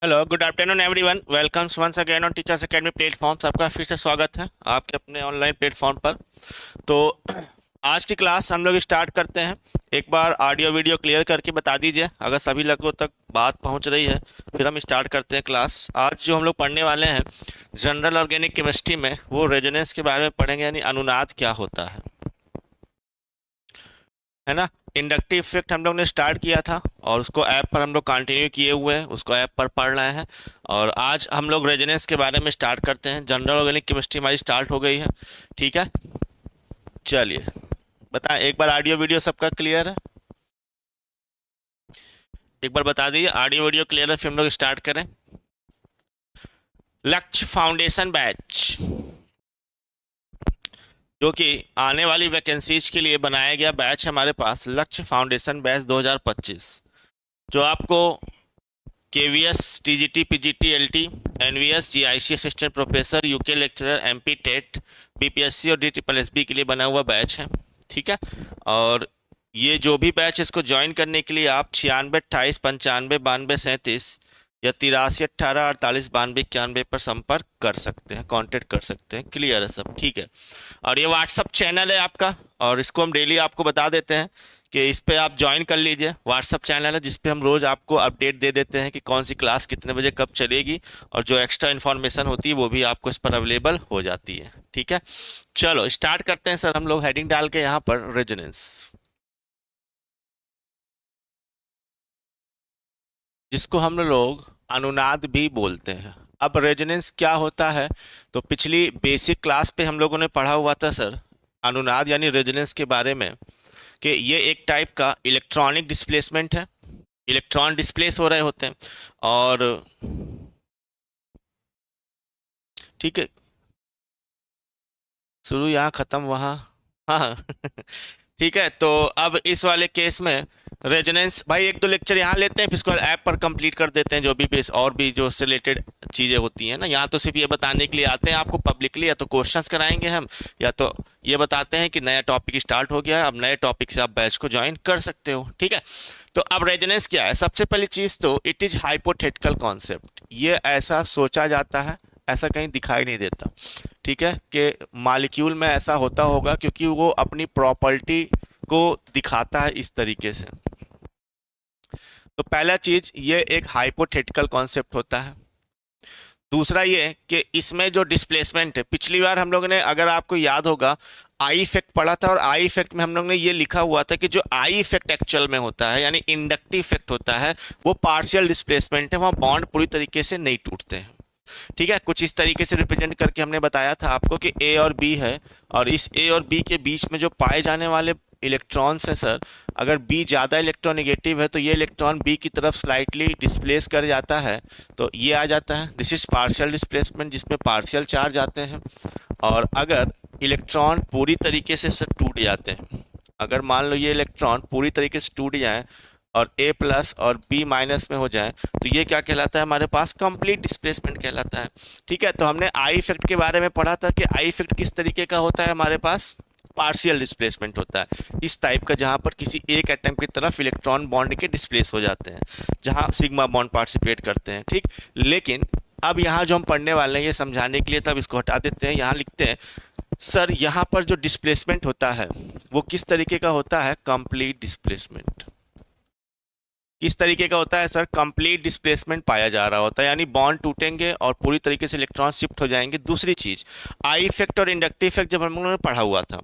Hello, good afternoon everyone. Welcomes once again on teachers academy platforms. आपका फिर से स्वागत है आपके अपने ऑनलाइन प्लेटफॉर्म पर। तो आज की क्लास हम लोग स्टार्ट करते हैं। एक बार ऑडियो वीडियो क्लियर करके बता दीजिए अगर सभी लोगों तक बात पहुंच रही है। फिर हम स्टार्ट करते हैं क्लास। आज जो हम लोग पढ़ने वाले हैं जनरल ऑर्गेनिक केमिस्ट्री में, वो रेजोनेंस के बारे में पढ़ेंगे, यानी अनुनाद क्या होता है ना। इंडक्टिव इफेक्ट हम लोग ने स्टार्ट किया था और उसको ऐप पर हम लोग कंटिन्यू किए हुए हैं, उसको ऐप पर पढ़ रहे हैं। और आज हम लोग रेजोनेंस के बारे में स्टार्ट करते हैं। जनरल ऑर्गेनिक केमिस्ट्री हमारी स्टार्ट हो गई है, ठीक है। चलिए बताएं, एक बार ऑडियो वीडियो सबका क्लियर है? एक बार बता दीजिए ऑडियो वीडियो क्लियर है, फिर हम लोग स्टार्ट करें। लक्ष्य फाउंडेशन बैच, जो कि आने वाली वैकेंसीज के लिए बनाया गया बैच है हमारे पास, लक्ष्य फाउंडेशन बैच 2025, जो आपको KVS, TGT, PGT, LT, NVS, GIC assistant professor, UK lecturer, MP TET, BPSC और डीट्रिपल की लिए बना हुआ बैच है, ठीक है। और ये जो भी बैच, इसको ज्वाइन करने के लिए आप 96 28 95 92 37 या 83 18 48 92 91 पर संपर्क कर सकते हैं, कांटेक्ट कर सकते हैं। क्लियर है सब? ठीक है। और ये व्हाट्सअप चैनल है आपका, और इसको हम डेली आपको बता देते हैं कि इस पे आप ज्वाइन कर लीजिए। व्हाट्सअप चैनल है जिस पे हम रोज़ आपको अपडेट दे देते हैं कि कौन सी क्लास कितने बजे कब चलेगी, और जो एक्स्ट्रा इन्फॉर्मेशन होती है वो भी आपको इस पर अवेलेबल हो जाती है, ठीक है। चलो स्टार्ट करते हैं सर, हम लोग हेडिंग डाल के यहाँ पर रेजोनेंस, जिसको हम लोग अनुनाद भी बोलते हैं। अब रेजोनेंस क्या होता है, तो पिछली बेसिक क्लास पे हम लोगों ने पढ़ा हुआ था सर, अनुनाद यानी रेजोनेंस के बारे में, कि ये एक टाइप का इलेक्ट्रॉनिक डिस्प्लेसमेंट है। इलेक्ट्रॉन डिस्प्लेस हो रहे होते हैं, और ठीक है, शुरू यहाँ खत्म वहाँ। हाँ ठीक है। तो अब इस वाले केस में रेजोनेंस, भाई एक दो लेक्चर यहाँ लेते हैं, फिर उसके बाद ऐप पर कंप्लीट कर देते हैं जो भी बेस और भी जो उससे रिलेटेड चीज़ें होती हैं ना। यहाँ तो सिर्फ ये बताने के लिए आते हैं आपको पब्लिकली, या तो क्वेश्चंस कराएंगे हम, या तो ये बताते हैं कि नया टॉपिक स्टार्ट हो गया है, अब नए टॉपिक से आप बैच को ज्वाइन कर सकते हो, ठीक है। तो अब रेजोनेंस क्या है? सबसे पहली चीज़ तो इट इज़ हाइपोथेटिकल कॉन्सेप्ट। ये ऐसा सोचा जाता है, ऐसा कहीं दिखाई नहीं देता, ठीक है, कि मालिक्यूल में ऐसा होता होगा, क्योंकि वो अपनी प्रॉपर्टी को दिखाता है इस तरीके से। तो पहला चीज, ये एक हाइपोथेटिकल कॉन्सेप्ट होता है। दूसरा ये कि इसमें जो डिस्प्लेसमेंट है, पिछली बार हम लोगों ने, अगर आपको याद होगा, आई इफेक्ट पढ़ा था, और आई इफेक्ट में हम लोग ने ये लिखा हुआ था कि जो आई इफेक्ट एक्चुअल में होता है, यानी इंडक्टिव इफेक्ट होता है, वो पार्शियल डिस्प्लेसमेंट है, वहाँ बॉन्ड पूरी तरीके से नहीं टूटते हैं, ठीक है। कुछ इस तरीके से रिप्रेजेंट करके हमने बताया था आपको कि ए और बी है, और इस ए और बी के बीच में जो पाए जाने वाले इलेक्ट्रॉन्स हैं सर, अगर बी ज़्यादा इलेक्ट्रोनेगेटिव है तो ये इलेक्ट्रॉन बी की तरफ स्लाइटली डिस्प्लेस कर जाता है, तो ये आ जाता है, दिस इज पार्शियल डिस्प्लेसमेंट, जिसमें पार्शियल चार्ज आते हैं। और अगर इलेक्ट्रॉन पूरी तरीके से सर टूट जाते हैं, अगर मान लो ये इलेक्ट्रॉन पूरी तरीके से टूट जाए और ए प्लस और बी माइनस में हो जाए, तो ये क्या कहलाता है? हमारे पास कंप्लीट डिस्प्लेसमेंट कहलाता है, ठीक है। तो हमने आई इफेक्ट के बारे में पढ़ा था कि आई इफेक्ट किस तरीके का होता है, हमारे पास पार्शियल डिस्प्लेसमेंट होता है इस टाइप का, जहां पर किसी एक एटम की तरफ इलेक्ट्रॉन बॉन्ड के डिस्प्लेस हो जाते हैं, जहां सिग्मा बॉन्ड पार्टिसिपेट करते हैं, ठीक। लेकिन अब यहाँ जो हम पढ़ने वाले हैं, ये समझाने के लिए, तब इसको हटा देते हैं, यहाँ लिखते हैं सर, यहाँ पर जो डिस्प्लेसमेंट होता है वो किस तरीके का होता है? Complete displacement. किस तरीके का होता है सर? कंप्लीट डिस्प्लेसमेंट पाया जा रहा होता है, यानी बॉन्ड टूटेंगे और पूरी तरीके से इलेक्ट्रॉन शिफ्ट हो जाएंगे। दूसरी चीज, आई इफेक्ट और इंडक्टिव इफेक्ट जब हम लोगों ने पढ़ा हुआ था,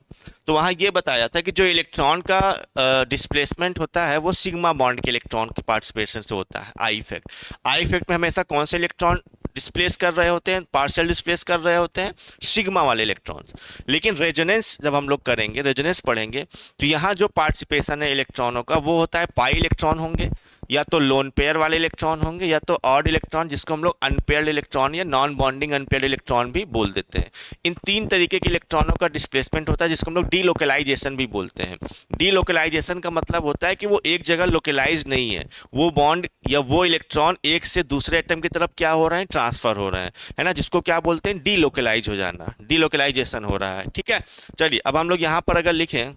तो वहाँ ये बताया था कि जो इलेक्ट्रॉन का डिस्प्लेसमेंट होता है वो सिग्मा बॉन्ड के इलेक्ट्रॉन के पार्टिसिपेशन से होता है, आई इफेक्ट। आई इफेक्ट में हमेशा कौन से इलेक्ट्रॉन डिस्प्लेस कर रहे होते हैं? पार्शियल डिस्प्लेस कर रहे होते हैं सिग्मा वाले इलेक्ट्रॉन्स। लेकिन रेजोनेंस जब हम लोग करेंगे, रेजोनेंस पढ़ेंगे, तो यहाँ जो पार्टिसिपेशन है इलेक्ट्रॉनों का, वो होता है पाई इलेक्ट्रॉन होंगे, या तो लोन पेयर वाले इलेक्ट्रॉन होंगे, या तो ऑड इलेक्ट्रॉन, जिसको हम लोग अनपेयर्ड इलेक्ट्रॉन या नॉन बॉन्डिंग अनपेयर्ड इलेक्ट्रॉन भी बोल देते हैं। इन तीन तरीके के इलेक्ट्रॉनों का डिस्प्लेसमेंट होता है, जिसको हम लोग डीलोकलाइजेशन भी बोलते हैं। डीलोकलाइजेशन का मतलब होता है कि वो एक जगह लोकलाइज नहीं है, वो बॉन्ड या वो इलेक्ट्रॉन एक से दूसरे एटम की तरफ क्या हो रहे हैं? ट्रांसफर हो रहे हैं, है ना, जिसको क्या बोलते हैं? डीलोकलाइज हो जाना, डीलोकलाइजेशन हो रहा है, ठीक है। चलिए अब हम लोग यहाँ पर अगर लिखें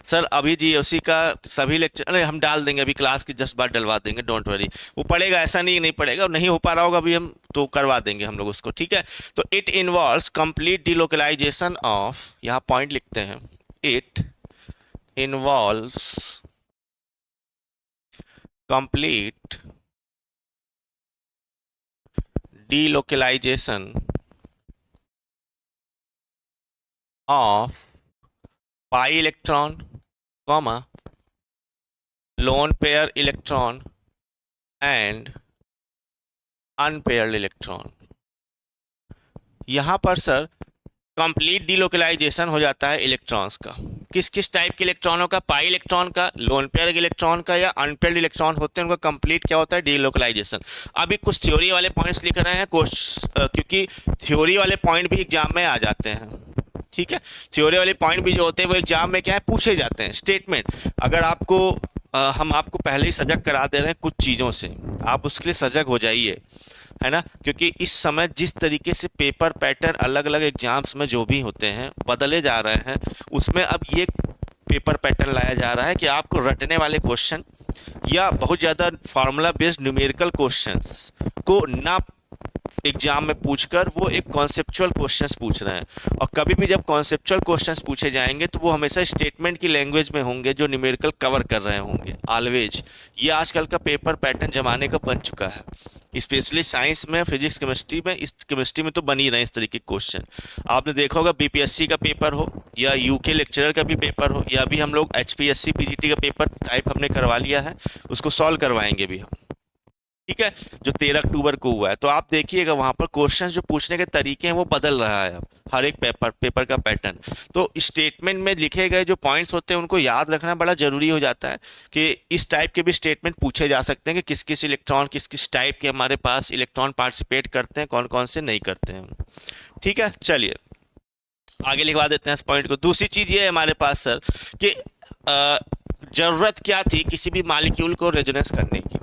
सर अभी जीओसी का सभी लेक्चर, अरे हम डाल देंगे, अभी क्लास के जस्ट बाद डलवा देंगे, डोंट वरी। वो पड़ेगा, ऐसा नहीं नहीं पड़ेगा, नहीं हो पा रहा होगा अभी हम तो करवा देंगे हम लोग उसको, ठीक है। तो it involves complete delocalisation of, यहाँ पॉइंट लिखते हैं, it involves complete delocalization of pi electron, comma, lone pair electron and unpaired electron। यहां पर सर कंप्लीट डिलोकलाइजेशन हो जाता है इलेक्ट्रॉन्स का। किस किस टाइप के इलेक्ट्रॉनों का? पाई इलेक्ट्रॉन का, लोन पेयर इलेक्ट्रॉन का या अनपेयर्ड इलेक्ट्रॉन होते हैं, उनका कंप्लीट क्या होता है? डिलोकलाइजेशन। अभी कुछ थ्योरी वाले पॉइंट्स लिख रहे हैं क्योंकि थ्योरी वाले पॉइंट भी एग्जाम में आ जाते हैं, ठीक है। थ्योरी वाले पॉइंट भी जो होते हैं वो एग्जाम में क्या है, पूछे जाते हैं। स्टेटमेंट, अगर आपको हम आपको पहले ही सजग करा दे रहे हैं कुछ चीज़ों से, आप उसके लिए सजग हो जाइए, है ना। क्योंकि इस समय जिस तरीके से पेपर पैटर्न अलग अलग एग्जाम्स में जो भी होते हैं बदले जा रहे हैं, उसमें अब ये पेपर पैटर्न लाया जा रहा है कि आपको रटने वाले क्वेश्चन या बहुत ज़्यादा फार्मूला बेस्ड न्यूमेरिकल क्वेश्चंस को ना एग्जाम में पूछकर वो एक कॉन्सेप्चुअल क्वेश्चंस पूछ रहे हैं। और कभी भी जब कॉन्सेप्चुअल क्वेश्चंस पूछे जाएंगे तो वो हमेशा स्टेटमेंट की लैंग्वेज में होंगे जो न्यूमेरिकल कवर कर रहे होंगे ऑलवेज। ये आजकल का पेपर पैटर्न जमाने का बन चुका है, स्पेशली साइंस में, फिजिक्स केमिस्ट्री में। इस केमिस्ट्री में तो बन ही रहे हैं इस तरीके के क्वेश्चन। आपने देखा होगा बीपीएससी का पेपर हो या यूके लेक्चरर का भी पेपर हो, या अभी हम लोग एचपीएससी पीजीटी का पेपर टाइप हमने करवा लिया है, उसको सॉल्व करवाएंगे भी हम, ठीक है, जो 13 अक्टूबर को हुआ है। तो आप देखिएगा वहां पर क्वेश्चन जो पूछने के तरीके हैं वो बदल रहा है अब, हर एक पेपर का पैटर्न। तो स्टेटमेंट में लिखे गए जो पॉइंट्स होते हैं उनको याद रखना बड़ा जरूरी हो जाता है कि इस टाइप के भी स्टेटमेंट पूछे जा सकते हैं कि किस किस इलेक्ट्रॉन, किस किस टाइप के हमारे पास इलेक्ट्रॉन पार्टिसिपेट करते हैं, कौन कौन से नहीं करते हैं, ठीक है। चलिए आगे लिखवा देते हैं इस पॉइंट को। दूसरी चीज ये है हमारे पास सर कि जरूरत क्या थी किसी भी मॉलिक्यूल को रेजोनेंस करने की।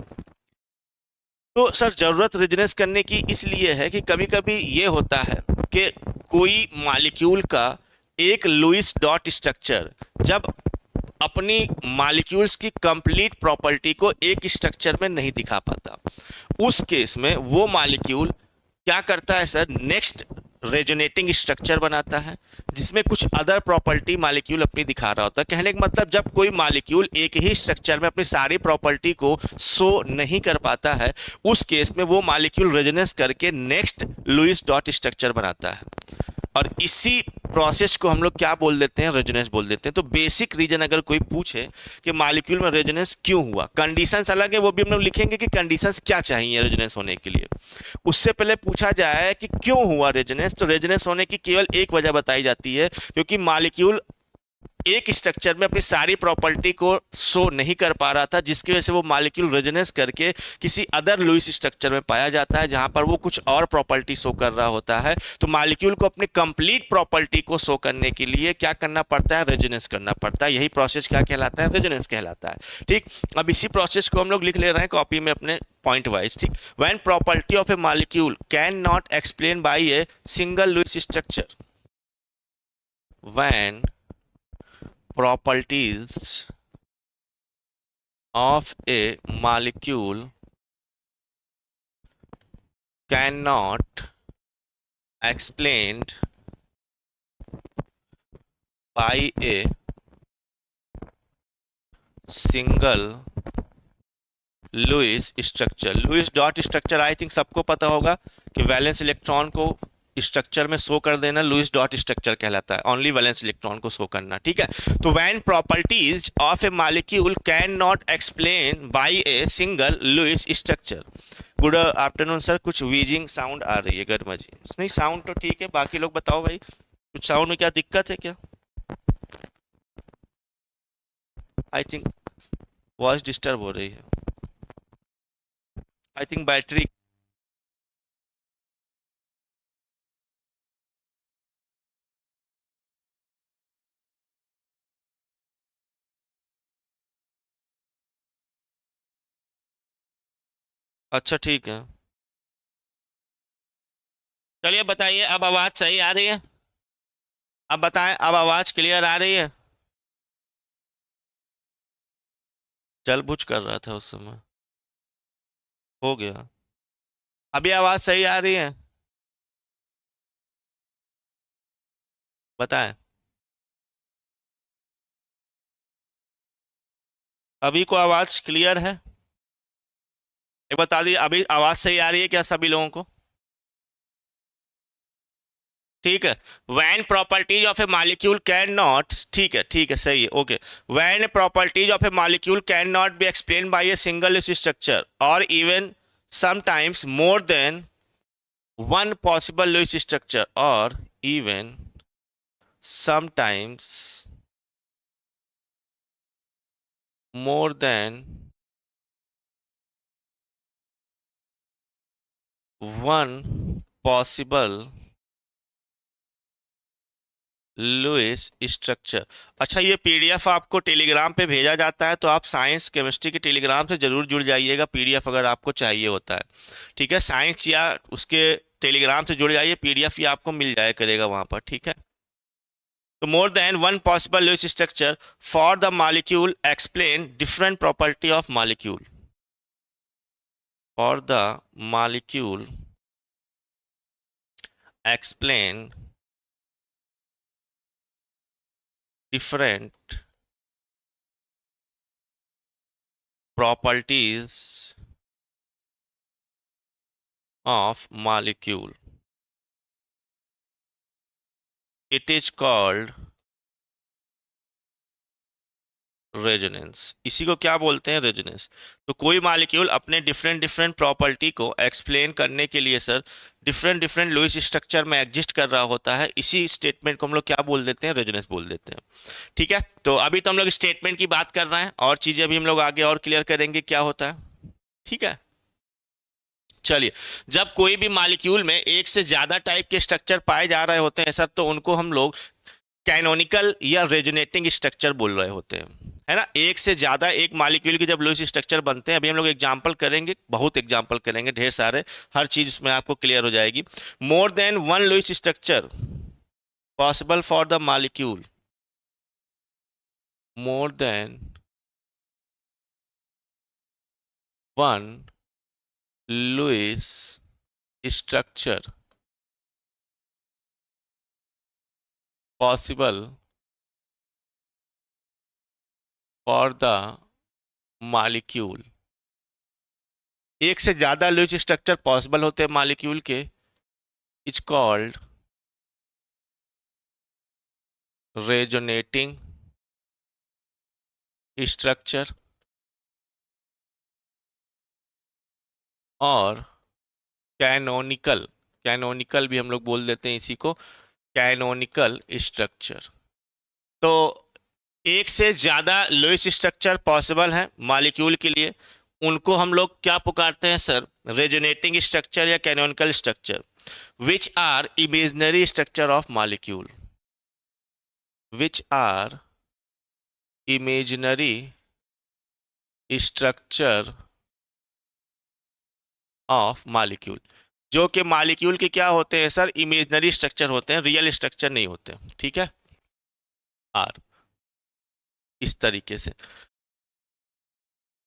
तो सर जरूरत रेजोनेंस करने की इसलिए है कि कभी कभी ये होता है कि कोई मॉलिक्यूल का एक लुईस डॉट स्ट्रक्चर जब अपनी मॉलिक्यूल्स की कंप्लीट प्रॉपर्टी को एक स्ट्रक्चर में नहीं दिखा पाता, उस केस में वो मॉलिक्यूल क्या करता है सर, नेक्स्ट रेजोनेटिंग स्ट्रक्चर बनाता है जिसमें कुछ अदर प्रॉपर्टी मॉलिक्यूल अपनी दिखा रहा होता है। कहने का मतलब जब कोई मॉलिक्यूल एक ही स्ट्रक्चर में अपनी सारी प्रॉपर्टी को शो नहीं कर पाता है, उस केस में वो मॉलिक्यूल रेजोनेंस करके नेक्स्ट लुईस डॉट स्ट्रक्चर बनाता है। और इसी प्रोसेस को हम लोग क्या बोल देते हैं, रेजोनेंस बोल देते हैं। तो बेसिक रीजन अगर कोई पूछे कि मॉलिक्यूल में रेजोनेंस क्यों हुआ, कंडीशंस अलग है, वो भी हम लोग लिखेंगे कि कंडीशंस क्या चाहिए रेजोनेंस होने के लिए। उससे पहले पूछा जाए कि क्यों हुआ रेजोनेंस, तो रेजोनेंस होने की केवल एक वजह बताई जाती है, क्योंकि मॉलिक्यूल एक स्ट्रक्चर में अपनी सारी प्रॉपर्टी को शो नहीं कर पा रहा था, जिसकी वजह से वो मॉलिक्यूल रेजोनेंस करके किसी अदर लुईस स्ट्रक्चर में पाया जाता है जहां पर वो कुछ और प्रॉपर्टी शो कर रहा होता है। तो मॉलिक्यूल को अपनी कंप्लीट प्रॉपर्टी को शो करने के लिए क्या करना पड़ता है, रेजोनेंस करना पड़ता है। यही प्रोसेस क्या कहलाता है, रेजोनेंस कहलाता है, ठीक। अब इसी प्रोसेस को हम लोग लिख ले रहे हैं कॉपी में अपने पॉइंट वाइज, ठीक। When property of a molecule can not explain by a single Lewis structure, when properties of a molecule cannot explained by a single Lewis structure. Lewis dot structure I think सबको पता होगा कि valence electron को structure में show कर देना Lewis dot structure कहलाता है, ओनली वैलेंस इलेक्ट्रॉन को शो करना, ठीक है। तो when properties of a molecule can not explain by a single Lewis structure. Good afternoon sir, कुछ वीजिंग साउंड आ रही है गर्मा जी। नहीं साउंड तो ठीक है, बाकी लोग बताओ भाई कुछ साउंड में क्या दिक्कत है क्या? आई थिंक वॉइस डिस्टर्ब हो रही है, आई थिंक बैटरी। अच्छा ठीक है, चलिए बताइए अब आवाज सही आ रही है? अब बताएं, अब आवाज क्लियर आ रही है? जल बुझ कर रहा था उस समय। हो गया। अभी आवाज सही आ रही है? बताएं। अभी को आवाज क्लियर है? एक बता दी, अभी आवाज सही आ रही है क्या सभी लोगों को? ठीक है। When properties of a molecule can not, ठीक है सही है, okay. When properties of a molecule can not be explain by a single structure और even sometimes more than one possible Lewis structure or even sometimes more than one possible Louis structure. अच्छा, ये PDF आपको Telegram पे भेजा जाता है, तो आप साइंस केमिस्ट्री के टेलीग्राम से जरूर जुड़ जाइएगा, पीडीएफ अगर आपको चाहिए होता है। ठीक है, साइंस या उसके टेलीग्राम से जुड़ जाइए, पीडीएफ ये आपको मिल जाया करेगा वहां पर। ठीक है, तो मोर than one possible Louis structure for the molecule explain different property of molecule. For the molecule explain different properties of molecule. It is called resonance. इसी को क्या बोलते हैं? रेजोनेंस। तो कोई मॉलिक्यूल अपने डिफरेंट डिफरेंट प्रॉपर्टी को एक्सप्लेन करने के लिए sir different different Lewis structure में एग्जिस्ट कर रहा होता है, इसी स्टेटमेंट को हम लोग क्या बोल देते हैं? रेजोनेंस बोल देते हैं। ठीक है, तो अभी तो हम लोग स्टेटमेंट की बात कर रहे हैं, और चीजें अभी हम लोग आगे और क्लियर करेंगे क्या होता है। ठीक है, चलिए। जब कोई भी मॉलिक्यूल में एक से ज्यादा टाइप के स्ट्रक्चर पाए जा रहे होते हैं सर, तो उनको हम लोग कैनोनिकल या रेजोनेटिंग स्ट्रक्चर बोल रहे होते हैं, है ना। एक से ज्यादा एक मॉलिक्यूल के जब लुईस स्ट्रक्चर बनते हैं, अभी हम लोग एग्जांपल करेंगे, बहुत एग्जांपल करेंगे, ढेर सारे, हर चीज उसमें आपको क्लियर हो जाएगी। More than one Lewis structure possible for the molecule, more than one Lewis structure possible for the molecule. एक से ज्यादा लुईस स्ट्रक्चर पॉसिबल होते हैं मॉलिक्यूल के, इज कॉल्ड रेजोनेटिंग स्ट्रक्चर और कैनोनिकल, कैनोनिकल भी हम लोग बोल देते हैं इसी को, कैनोनिकल स्ट्रक्चर। तो एक से ज्यादा लुईस स्ट्रक्चर पॉसिबल है मॉलिक्यूल के लिए, उनको हम लोग क्या पुकारते हैं सर? रेजोनेटिंग स्ट्रक्चर या canonical structure. Which are imaginary structure of molecule, which are imaginary structure of molecule. जो कि मॉलिक्यूल के क्या होते हैं सर? इमेजिनरी स्ट्रक्चर होते हैं, रियल स्ट्रक्चर नहीं होते। ठीक है, आर इस तरीके से।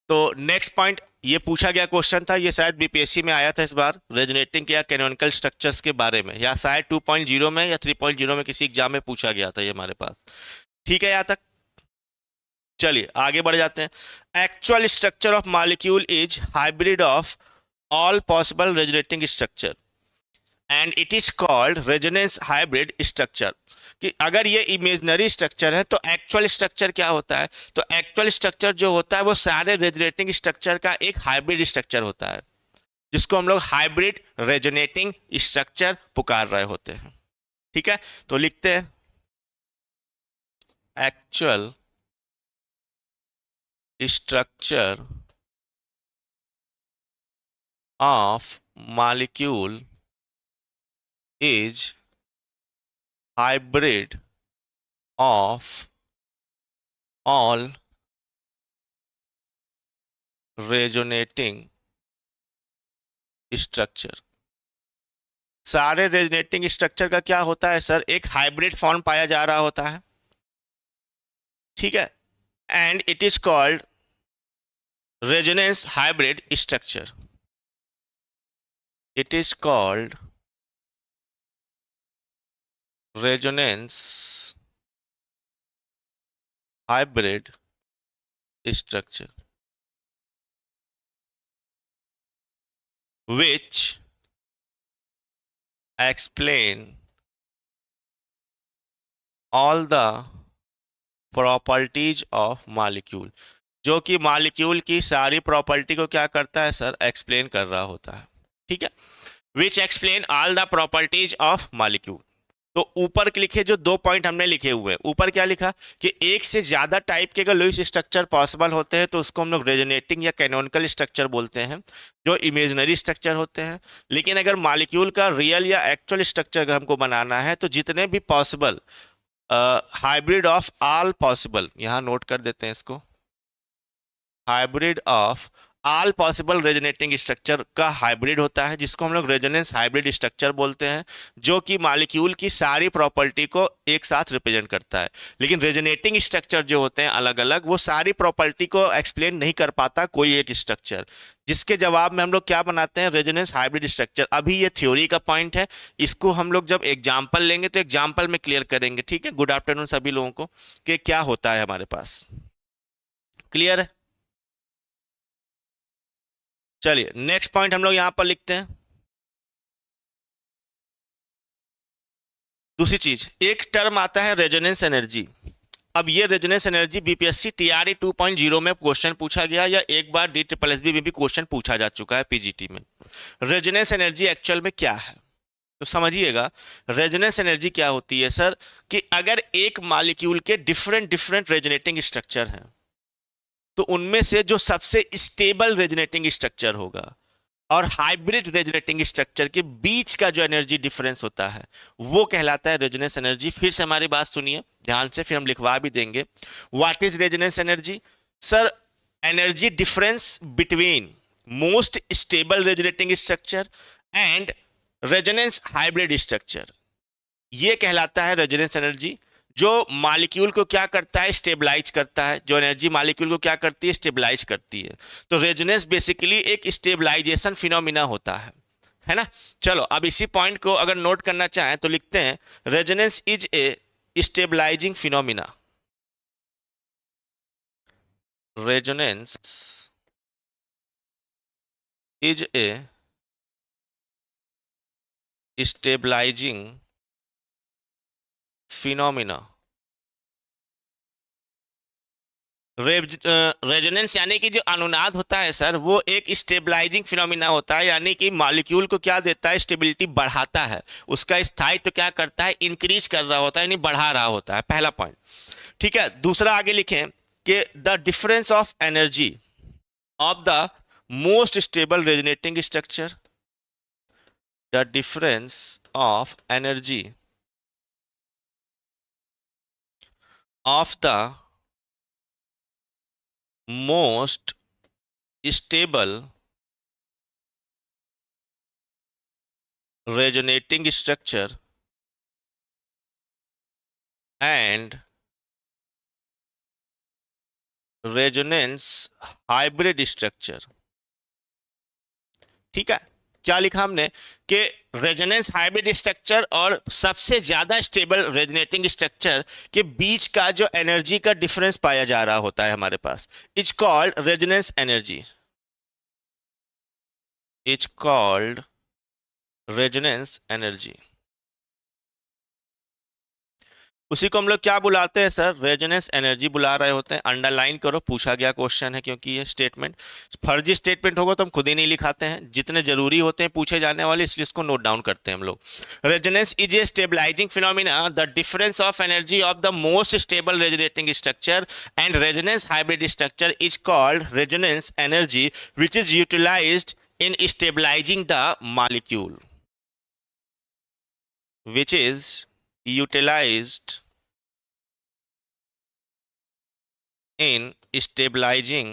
तो नेक्स्ट पॉइंट, ये पूछा गया क्वेश्चन था, ये शायद बीपीएससी में आया था इस बार, रेजोनेटिंग या कैनोनिकल स्ट्रक्चर्स के बारे में, या शायद 2.0 में या 3.0 में किसी एग्जाम में पूछा गया था ये हमारे पास। ठीक है यहां तक? चलिए आगे बढ़ जाते हैं। Actual structure of molecule is hybrid of all possible resonating structure and it is called resonance hybrid structure. कि अगर ये इमेजिनरी स्ट्रक्चर है तो एक्चुअल स्ट्रक्चर क्या होता है? तो एक्चुअल स्ट्रक्चर जो होता है वो सारे रेजोनेटिंग स्ट्रक्चर का एक हाइब्रिड स्ट्रक्चर होता है, जिसको हम लोग हाइब्रिड रेजोनेटिंग स्ट्रक्चर पुकार रहे होते हैं। ठीक है, तो लिखते हैं actual structure of molecule is hybrid of all resonating structure। सारे रेजोनेटिंग स्ट्रक्चर का क्या होता है सर? एक हाइब्रिड फॉर्म पाया जा रहा होता है। ठीक है, and it is called resonance hybrid structure. It is called resonance hybrid structure, which explain all the properties of molecule, जो कि मॉलिक्यूल की सारी प्रॉपर्टी को क्या करता है सर, एक्सप्लेन कर रहा होता है। ठीक है, which explain all the properties of molecule. तो ऊपर के लिखे जो 2 पॉइंट हमने लिखे हुए हैं, ऊपर क्या लिखा कि एक से ज्यादा टाइप के अगर लुईस स्ट्रक्चर पॉसिबल होते हैं तो उसको हम लोग रेजोनेटिंग या कैनोनिकल स्ट्रक्चर बोलते हैं, जो इमेजिनरी स्ट्रक्चर होते हैं। लेकिन अगर मॉलिक्यूल का रियल या एक्चुअल स्ट्रक्चर अगर हमको बनाना है तो जितने भी possible hybrid of all possible, यहां नोट कर देते हैं इसको, hybrid of all possible resonating structure का हाइब्रिड होता है, जिसको हम लोग रेजोनेंस हाइब्रिड स्ट्रक्चर बोलते हैं, जो कि मॉलिक्यूल की सारी प्रॉपर्टी को एक साथ रिप्रेजेंट करता है। लेकिन रेजोनेटिंग स्ट्रक्चर जो होते हैं अलग अलग, वो सारी प्रॉपर्टी को एक्सप्लेन नहीं कर पाता कोई एक स्ट्रक्चर, जिसके जवाब में हम लोग क्या बनाते हैं, रेजोनेंस हाइब्रिड स्ट्रक्चर। अभी ये थ्योरी का पॉइंट है, इसको हम लोग जब एग्जाम्पल लेंगे तो एग्जाम्पल में क्लियर करेंगे। ठीक है, गुड आफ्टरनून सभी लोगों को, कि क्या होता है हमारे पास, क्लियर है। चलिए नेक्स्ट पॉइंट हम लोग यहां पर लिखते हैं। दूसरी चीज, एक टर्म आता है रेजोनेंस एनर्जी। अब ये रेजोनेंस एनर्जी बीपीएससी टीआरई 2.0 में क्वेश्चन पूछा गया, या एक बार DSSB में भी क्वेश्चन पूछा जा चुका है पीजीटी में। रेजोनेंस एनर्जी एक्चुअल में क्या है, तो समझिएगा। रेजोनेंस एनर्जी क्या होती है सर, कि अगर एक मॉलिक्यूल के डिफरेंट डिफरेंट रेजोनेटिंग स्ट्रक्चर हैं, तो उनमें से जो सबसे स्टेबल रेजोनेटिंग स्ट्रक्चर होगा और हाइब्रिड रेजोनेटिंग स्ट्रक्चर के बीच का जो एनर्जी डिफरेंस होता है, वो कहलाता है रेजोनेंस एनर्जी। फिर से हमारी बात सुनिए ध्यान से, फिर हम लिखवा भी देंगे। What is resonance energy sir? Energy difference between most stable resonating structure and resonance hybrid structure, ये कहलाता है रेजोनेंस एनर्जी। जो मॉलिक्यूल को क्या करता है, स्टेबलाइज करता है। जो एनर्जी मॉलिक्यूल को क्या करती है, स्टेबलाइज करती है। तो रेजोनेंस बेसिकली एक स्टेबलाइजेशन फिनोमिना होता है ना। चलो अब इसी पॉइंट को अगर नोट करना चाहें तो लिखते हैं, resonance is a stabilizing phenomena. Resonance is a stabilizing phenomena. Resonance यानी कि जो अनुनाद होता है सर, वो एक स्टेबलाइजिंग फिनोमिना होता है, यानी कि मॉलिक्यूल को क्या देता है, स्टेबिलिटी बढ़ाता है, उसका स्थायित्व क्या करता है, इंक्रीज कर रहा होता है, यानी बढ़ा रहा होता है। पहला पॉइंट, ठीक है। दूसरा आगे लिखें कि the difference of energy of the most stable resonating structure, the difference of energy of the most stable resonating structure and resonance hybrid structure। ठीक है, क्या लिखा हमने कि रेजोनेंस हाइब्रिड स्ट्रक्चर और सबसे ज्यादा स्टेबल रेजोनेटिंग स्ट्रक्चर के बीच का जो एनर्जी का डिफरेंस पाया जा रहा होता है हमारे पास, is called resonance energy, is called resonance energy. उसी को हम लोग क्या बुलाते हैं सर, रेजोनेंस एनर्जी बुला रहे होते हैं। अंडरलाइन करो, पूछा गया क्वेश्चन है, क्योंकि ये स्टेटमेंट फर्जी स्टेटमेंट होगा तो हम खुद ही नहीं लिखाते हैं, जितने जरूरी होते हैं पूछे जाने वाले, इसलिए इसको नोट डाउन करते हैं हम लोग। Resonance is a stabilizing phenomena, the difference of energy of the most stable resonating structure and resonance hybrid structure is called resonance energy, which is utilized in stabilizing the molecule, which is utilized in stabilizing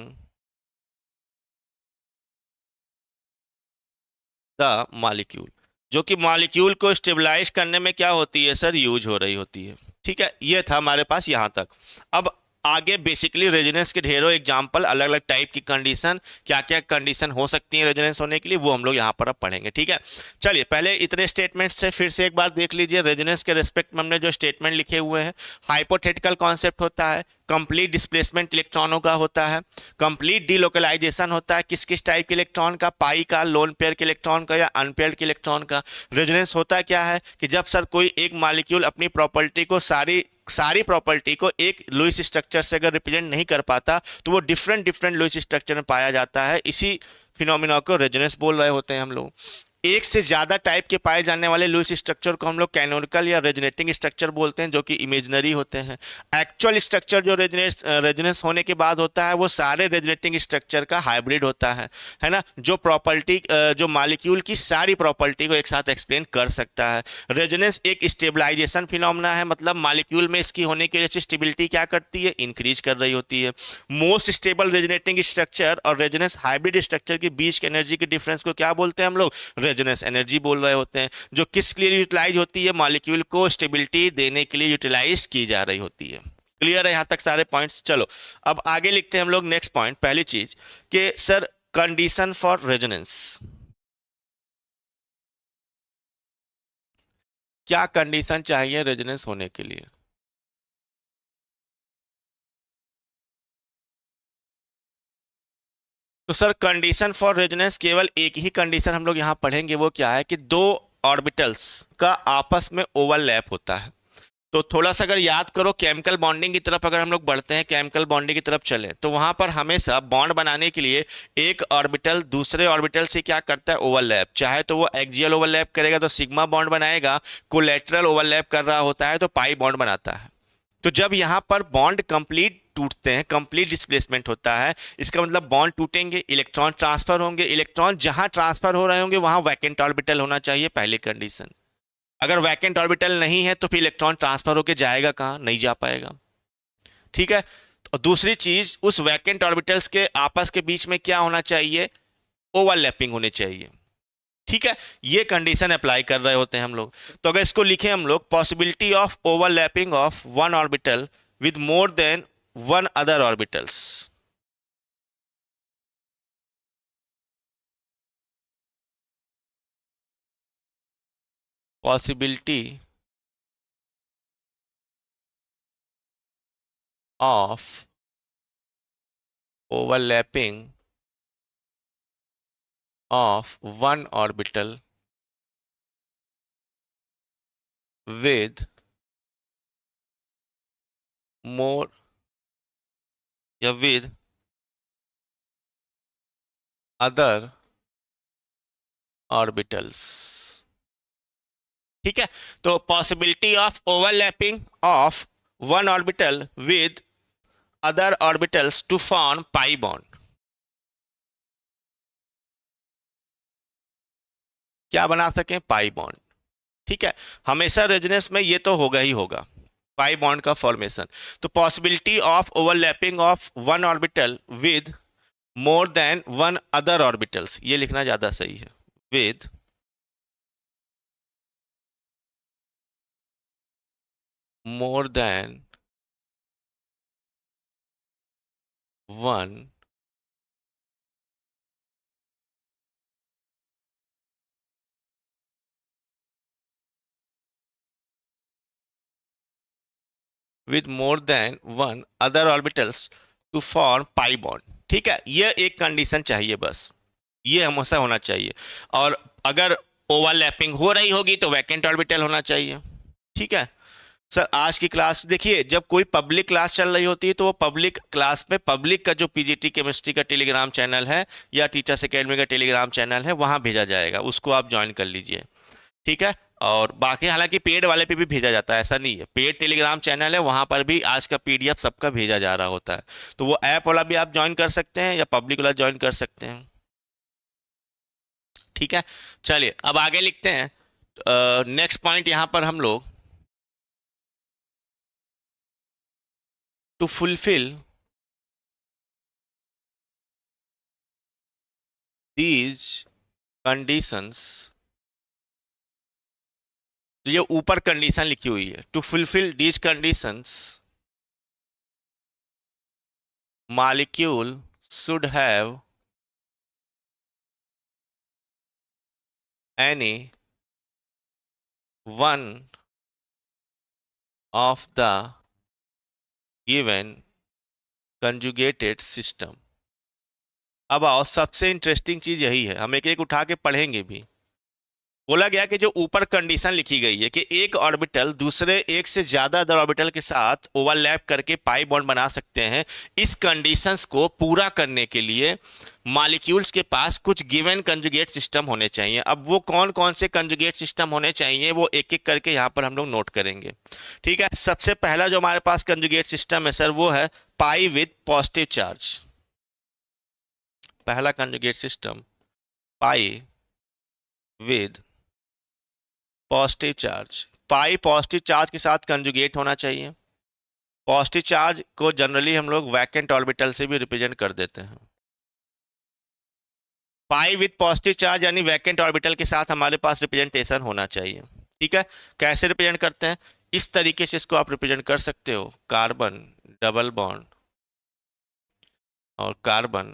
the molecule, जो कि molecule को stabilise करने में क्या होती है sir, use हो रही होती है। ठीक है, ये था हमारे पास यहां तक। अब आगे बेसिकली रेजोनेंस के ढेरों एग्जांपल, अलग अलग टाइप की कंडीशन, क्या क्या कंडीशन हो सकती है रेजोनेंस होने के लिए, वो हम लोग यहाँ पर अब पढ़ेंगे। ठीक है, चलिए पहले इतने स्टेटमेंट से फिर से एक बार देख लीजिए। रेजोनेंस के रिस्पेक्ट में हमने जो स्टेटमेंट लिखे हुए हैं, हाइपोथेटिकल कॉन्सेप्ट होता है, कंप्लीट डिस्प्लेसमेंट इलेक्ट्रॉनों का होता है, कंप्लीट डीलोकलाइजेशन होता है किस किस टाइप के इलेक्ट्रॉन का, पाई का, लोन पेयर के इलेक्ट्रॉन का या अनपेयर्ड के इलेक्ट्रॉन का। रेजोनेंस होता क्या है कि जब सर कोई एक मॉलिक्यूल अपनी प्रॉपर्टी को सारी सारी प्रॉपर्टी को एक लुईस स्ट्रक्चर से अगर रिप्रेजेंट नहीं कर पाता तो वो डिफरेंट डिफरेंट लुईस स्ट्रक्चर में पाया जाता है। इसी फिनोमिना को रेजोनेंस बोल रहे होते हैं हम लोग। एक से ज्यादा टाइप के पाए जाने वाले लुईस स्ट्रक्चर को हम लोग कैनोनिकल या रेजोनेटिंग स्ट्रक्चर बोलते हैं, जो कि इमेजिनरी होते हैं। एक्चुअल स्ट्रक्चर जो रेजोनेंस होने के बाद होता है वो सारे रेजोनेटिंग स्ट्रक्चर का हाइब्रिड होता है ना, जो प्रॉपर्टी जो मॉलिक्यूल की सारी प्रॉपर्टी को एक साथ एक्सप्लेन कर सकता है। रेजोनेंस एक स्टेबलाइजेशन फिनोमेना है, मतलब मॉलिक्यूल में इसकी होने की वजह से स्टेबिलिटी क्या करती है, इंक्रीज कर रही होती है। मोस्ट स्टेबल रेजोनेटिंग स्ट्रक्चर और रेजोनेंस हाइब्रिड स्ट्रक्चर के बीच के एनर्जी के डिफरेंस को क्या बोलते हैं हम लोग, रेजोनेंस एनर्जी बोल रहे होते हैं, जो किस लिए यूटिलाइज होती है, मॉलिक्यूल को स्टेबिलिटी देने के लिए यूटिलाइज की जा रही होती है। क्लियर है यहां तक सारे पॉइंट्स? चलो अब आगे लिखते हैं हम लोग नेक्स्ट पॉइंट। पहली चीज कि सर कंडीशन फॉर रेजोनेंस, क्या कंडीशन चाहिए रेजोनेंस होने के लिए? तो सर कंडीशन फॉर रेजोनेंस केवल एक ही कंडीशन हम लोग यहां पढ़ेंगे, वो क्या है कि दो ऑर्बिटल्स का आपस में ओवरलैप होता है। तो थोड़ा सा अगर याद करो, केमिकल बॉन्डिंग की तरफ अगर हम लोग बढ़ते हैं, केमिकल बॉन्डिंग की तरफ चलें, तो वहां पर हमेशा बॉन्ड बनाने के लिए एक ऑर्बिटल दूसरे ऑर्बिटल से क्या करता है, ओवरलैप। चाहे तो वो एक्सियल ओवरलैप करेगा तो सिग्मा बॉन्ड बनाएगा, कोलेटरल ओवरलैप कर रहा होता है तो पाई बॉन्ड बनाता है। तो जब यहाँ पर बॉन्ड कंप्लीट टूटते हैं, कंप्लीट डिस्प्लेसमेंट होता है, इसका मतलब बॉन्ड टूटेंगे, इलेक्ट्रॉन ट्रांसफर होंगे। इलेक्ट्रॉन जहां ट्रांसफर हो रहे होंगे वहां वैकेंट ऑर्बिटल होना चाहिए, पहली कंडीशन। अगर वैकेंट ऑर्बिटल नहीं है तो फिर इलेक्ट्रॉन ट्रांसफर होकर जाएगा कहाँ, नहीं जा पाएगा। ठीक है, और दूसरी चीज, उस वैकेंट ऑर्बिटल्स के आपस के बीच में क्या होना चाहिए, ओवरलैपिंग होनी चाहिए। ठीक है, ये कंडीशन अप्लाई कर रहे होते हैं हम लोग। तो अगर इसको लिखें हम लोग, possibility of overlapping of one orbital with more than one other orbitals. Possibility of overlapping of one orbital with more या with other orbitals। ठीक है, तो possibility of overlapping of one orbital with other orbitals to form pi bond. क्या बना सकें, pi bond. ठीक है, हमेशा रेजोनेंस में ये तो होगा ही होगा, पाई बॉन्ड का फॉर्मेशन। तो possibility of overlapping of one orbital with more than one other orbitals, ये लिखना ज्यादा सही है, with more than one with more than one other orbitals to form pi bond। ठीक है, ये एक कंडीशन चाहिए बस, ये हमेशा होना चाहिए। और अगर ओवरलैपिंग हो रही होगी तो वैकेंट ऑर्बिटल होना चाहिए। ठीक है सर, आज की क्लास देखिए, जब कोई पब्लिक क्लास चल रही होती है तो वो पब्लिक क्लास में पब्लिक का जो पीजीटी केमिस्ट्री का टेलीग्राम चैनल है या टीचर्स एकेडमी का टेलीग्राम चैनल है वहां भेजा जाएगा, उसको आप ज्वाइन कर लीजिए। ठीक है, और बाकी हालांकि पेड वाले पे भी भेजा जाता है, ऐसा नहीं है, पेड टेलीग्राम चैनल है वहां पर भी आज का पीडीएफ सबका भेजा जा रहा होता है। तो वो ऐप वाला भी आप ज्वाइन कर सकते हैं या पब्लिक वाला ज्वाइन कर सकते हैं। ठीक है, चलिए अब आगे लिखते हैं। नेक्स्ट पॉइंट यहां पर हम लोग, टू फुलफिल दीज कंडीशंस, तो ये ऊपर कंडीशन लिखी हुई है, to fulfil these conditions molecule should have any one of the given conjugated system। अब आओ, सबसे इंटरेस्टिंग चीज यही है, हम एक एक उठा के पढ़ेंगे भी। बोला गया कि जो ऊपर कंडीशन लिखी गई है कि एक ऑर्बिटल दूसरे एक से ज्यादा अदर ऑर्बिटल के साथ ओवरलैप करके पाई बॉन्ड बना सकते हैं, इस कंडीशंस को पूरा करने के लिए मॉलिक्यूल्स के पास कुछ गिवन कंजुगेट सिस्टम होने चाहिए। अब वो कौन कौन से कंजुगेट सिस्टम होने चाहिए वो एक एक करके यहां पर हम लोग नोट करेंगे। ठीक है, सबसे पहला जो हमारे पास कंजुगेट सिस्टम है सर वो है पाई विद पॉजिटिव चार्ज। पहला conjugate system pi with positive charge. Pi positive charge के साथ कंजुगेट होना चाहिए। पॉजिटिव चार्ज को जनरली हम लोग वैकेंट ऑर्बिटल से भी रिप्रेजेंट कर देते हैं। पाई विद पॉजिटिव चार्ज यानी वैकेंट ऑर्बिटल के साथ हमारे पास रिप्रेजेंटेशन होना चाहिए। ठीक है, कैसे रिप्रेजेंट करते हैं? इस तरीके से इसको आप रिप्रेजेंट कर सकते हो, कार्बन डबल बॉन्ड और कार्बन,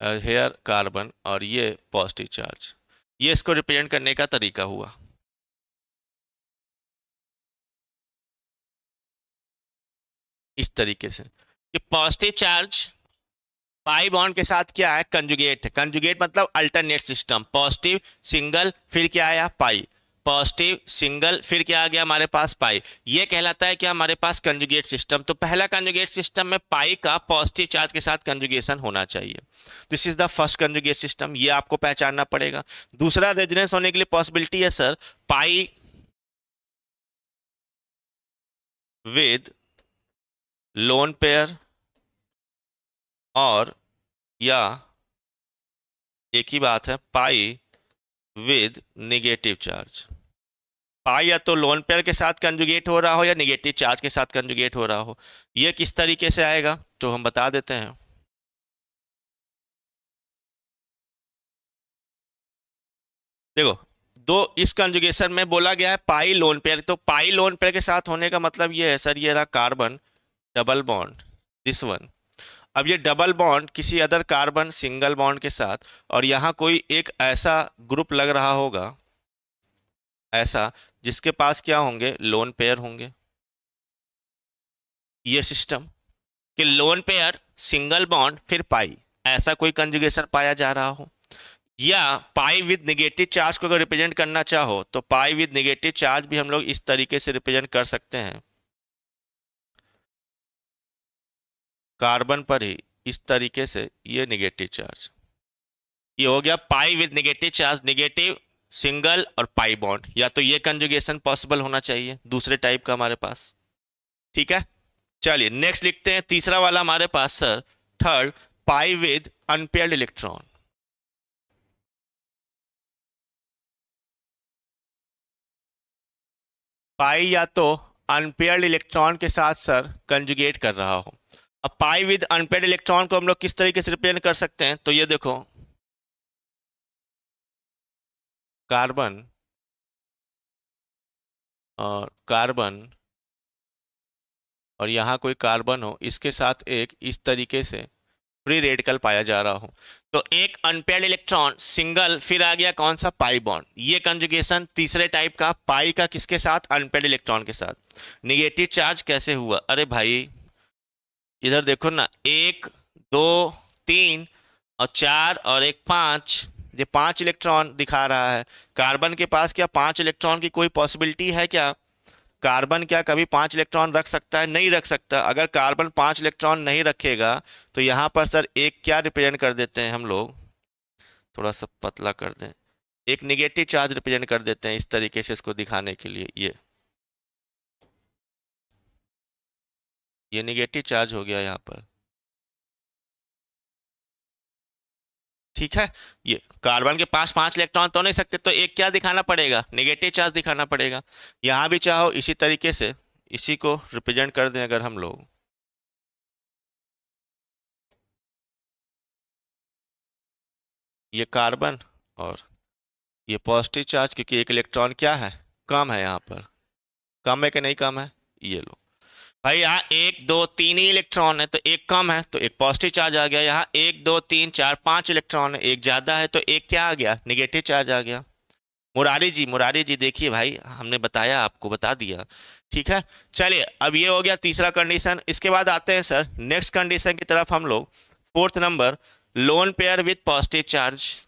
हेयर कार्बन और ये पॉजिटिव चार्ज। ये इसको रिप्रेजेंट करने का तरीका हुआ। इस तरीके से कि पॉजिटिव चार्ज पाई बॉन्ड के साथ क्या है, कंजुगेट है। कंजुगेट मतलब अल्टरनेट सिस्टम, पॉजिटिव सिंगल फिर क्या आया पाई, पॉजिटिव सिंगल फिर क्या आ गया हमारे पास पाई। ये कहलाता है कि हमारे पास कंजुगेट सिस्टम। तो पहला कंजुगेट सिस्टम में पाई का पॉजिटिव चार्ज के साथ कंजुगेशन होना चाहिए। This is the first conjugate system, ये आपको पहचानना पड़ेगा। दूसरा रेजोनेंस होने के लिए पॉसिबिलिटी है sir pi with lone pair और या एक ही बात है पाई विद नेगेटिव चार्ज। पाई या तो लोन पेयर के साथ कंजुगेट हो रहा हो या नेगेटिव चार्ज के साथ कंजुगेट हो रहा हो। ये किस तरीके से आएगा तो हम बता देते हैं। देखो, दो इस कंजुगेशन में बोला गया है पाई लोन पेयर, तो पाई लोन पेयर के साथ होने का मतलब ये है सर, ये रहा carbon double bond this one. अब ये डबल बॉन्ड किसी अदर कार्बन सिंगल बॉन्ड के साथ, और यहाँ कोई एक ऐसा ग्रुप लग रहा होगा ऐसा जिसके पास क्या होंगे, लोन पेयर होंगे। ये सिस्टम कि लोन पेयर सिंगल बॉन्ड फिर पाई, ऐसा कोई कंजुगेशन पाया जा रहा हो। या पाई विद नेगेटिव चार्ज को अगर रिप्रेजेंट करना चाहो तो पाई विद नेगेटिव चार्ज भी हम लोग इस तरीके से रिप्रेजेंट कर सकते हैं, कार्बन पर ही इस तरीके से ये नेगेटिव चार्ज। ये हो गया pi with negative charge, negative single और पाई बॉन्ड। या तो ये कंजुगेशन पॉसिबल होना चाहिए दूसरे टाइप का हमारे पास। ठीक है, चलिए नेक्स्ट लिखते हैं तीसरा वाला हमारे पास sir, third pi with unpaired electron. Pi या तो अनपेयर्ड इलेक्ट्रॉन के साथ सर कंजुगेट कर रहा हो। अब पाई विद अनपेयर्ड इलेक्ट्रॉन को हम लोग किस तरीके से रिप्रेजेंट कर सकते हैं, तो ये देखो कार्बन और कार्बन और यहाँ कोई कार्बन हो, इसके साथ एक इस तरीके से फ्री रेडिकल पाया जा रहा हो, तो एक अनपेयर्ड इलेक्ट्रॉन सिंगल फिर आ गया कौन सा, पाई बॉन्ड। ये कंजुगेशन तीसरे टाइप का, पाई का किसके साथ, अनपेयर्ड इलेक्ट्रॉन के साथ। निगेटिव चार्ज कैसे हुआ, अरे भाई इधर देखो ना, एक दो तीन और चार और एक पांच, ये पांच इलेक्ट्रॉन दिखा रहा है। कार्बन के पास क्या पांच इलेक्ट्रॉन की कोई पॉसिबिलिटी है क्या? कार्बन क्या कभी पांच इलेक्ट्रॉन रख सकता है? नहीं रख सकता। अगर कार्बन पांच इलेक्ट्रॉन नहीं रखेगा तो यहां पर सर एक क्या रिप्रेजेंट कर देते हैं हम लोग, थोड़ा सा पतला कर दें, एक निगेटिव चार्ज रिप्रेजेंट कर देते हैं इस तरीके से इसको दिखाने के लिए। ये निगेटिव चार्ज हो गया यहाँ पर। ठीक है, ये कार्बन के पास पांच इलेक्ट्रॉन तो नहीं सकते, तो एक क्या दिखाना पड़ेगा, नेगेटिव चार्ज दिखाना पड़ेगा। यहां भी चाहो इसी तरीके से इसी को रिप्रेजेंट कर दें अगर हम लोग, ये कार्बन और ये पॉजिटिव चार्ज, क्योंकि एक इलेक्ट्रॉन क्या है, कम है यहाँ पर, कम है कि नहीं कम है, ये लो। भाई यहाँ एक दो तीन ही इलेक्ट्रॉन है तो एक कम है तो एक पॉजिटिव चार्ज आ गया। यहाँ एक दो तीन चार पांच इलेक्ट्रॉन है, एक ज्यादा है तो एक क्या आ गया, निगेटिव चार्ज आ गया। मुरारी जी देखिए भाई, हमने बताया, आपको बता दिया। ठीक है, चलिए अब ये हो गया तीसरा कंडीशन। इसके बाद आते हैं सर नेक्स्ट कंडीशन की तरफ हम लोग। Fourth number, lone pair with positive charge.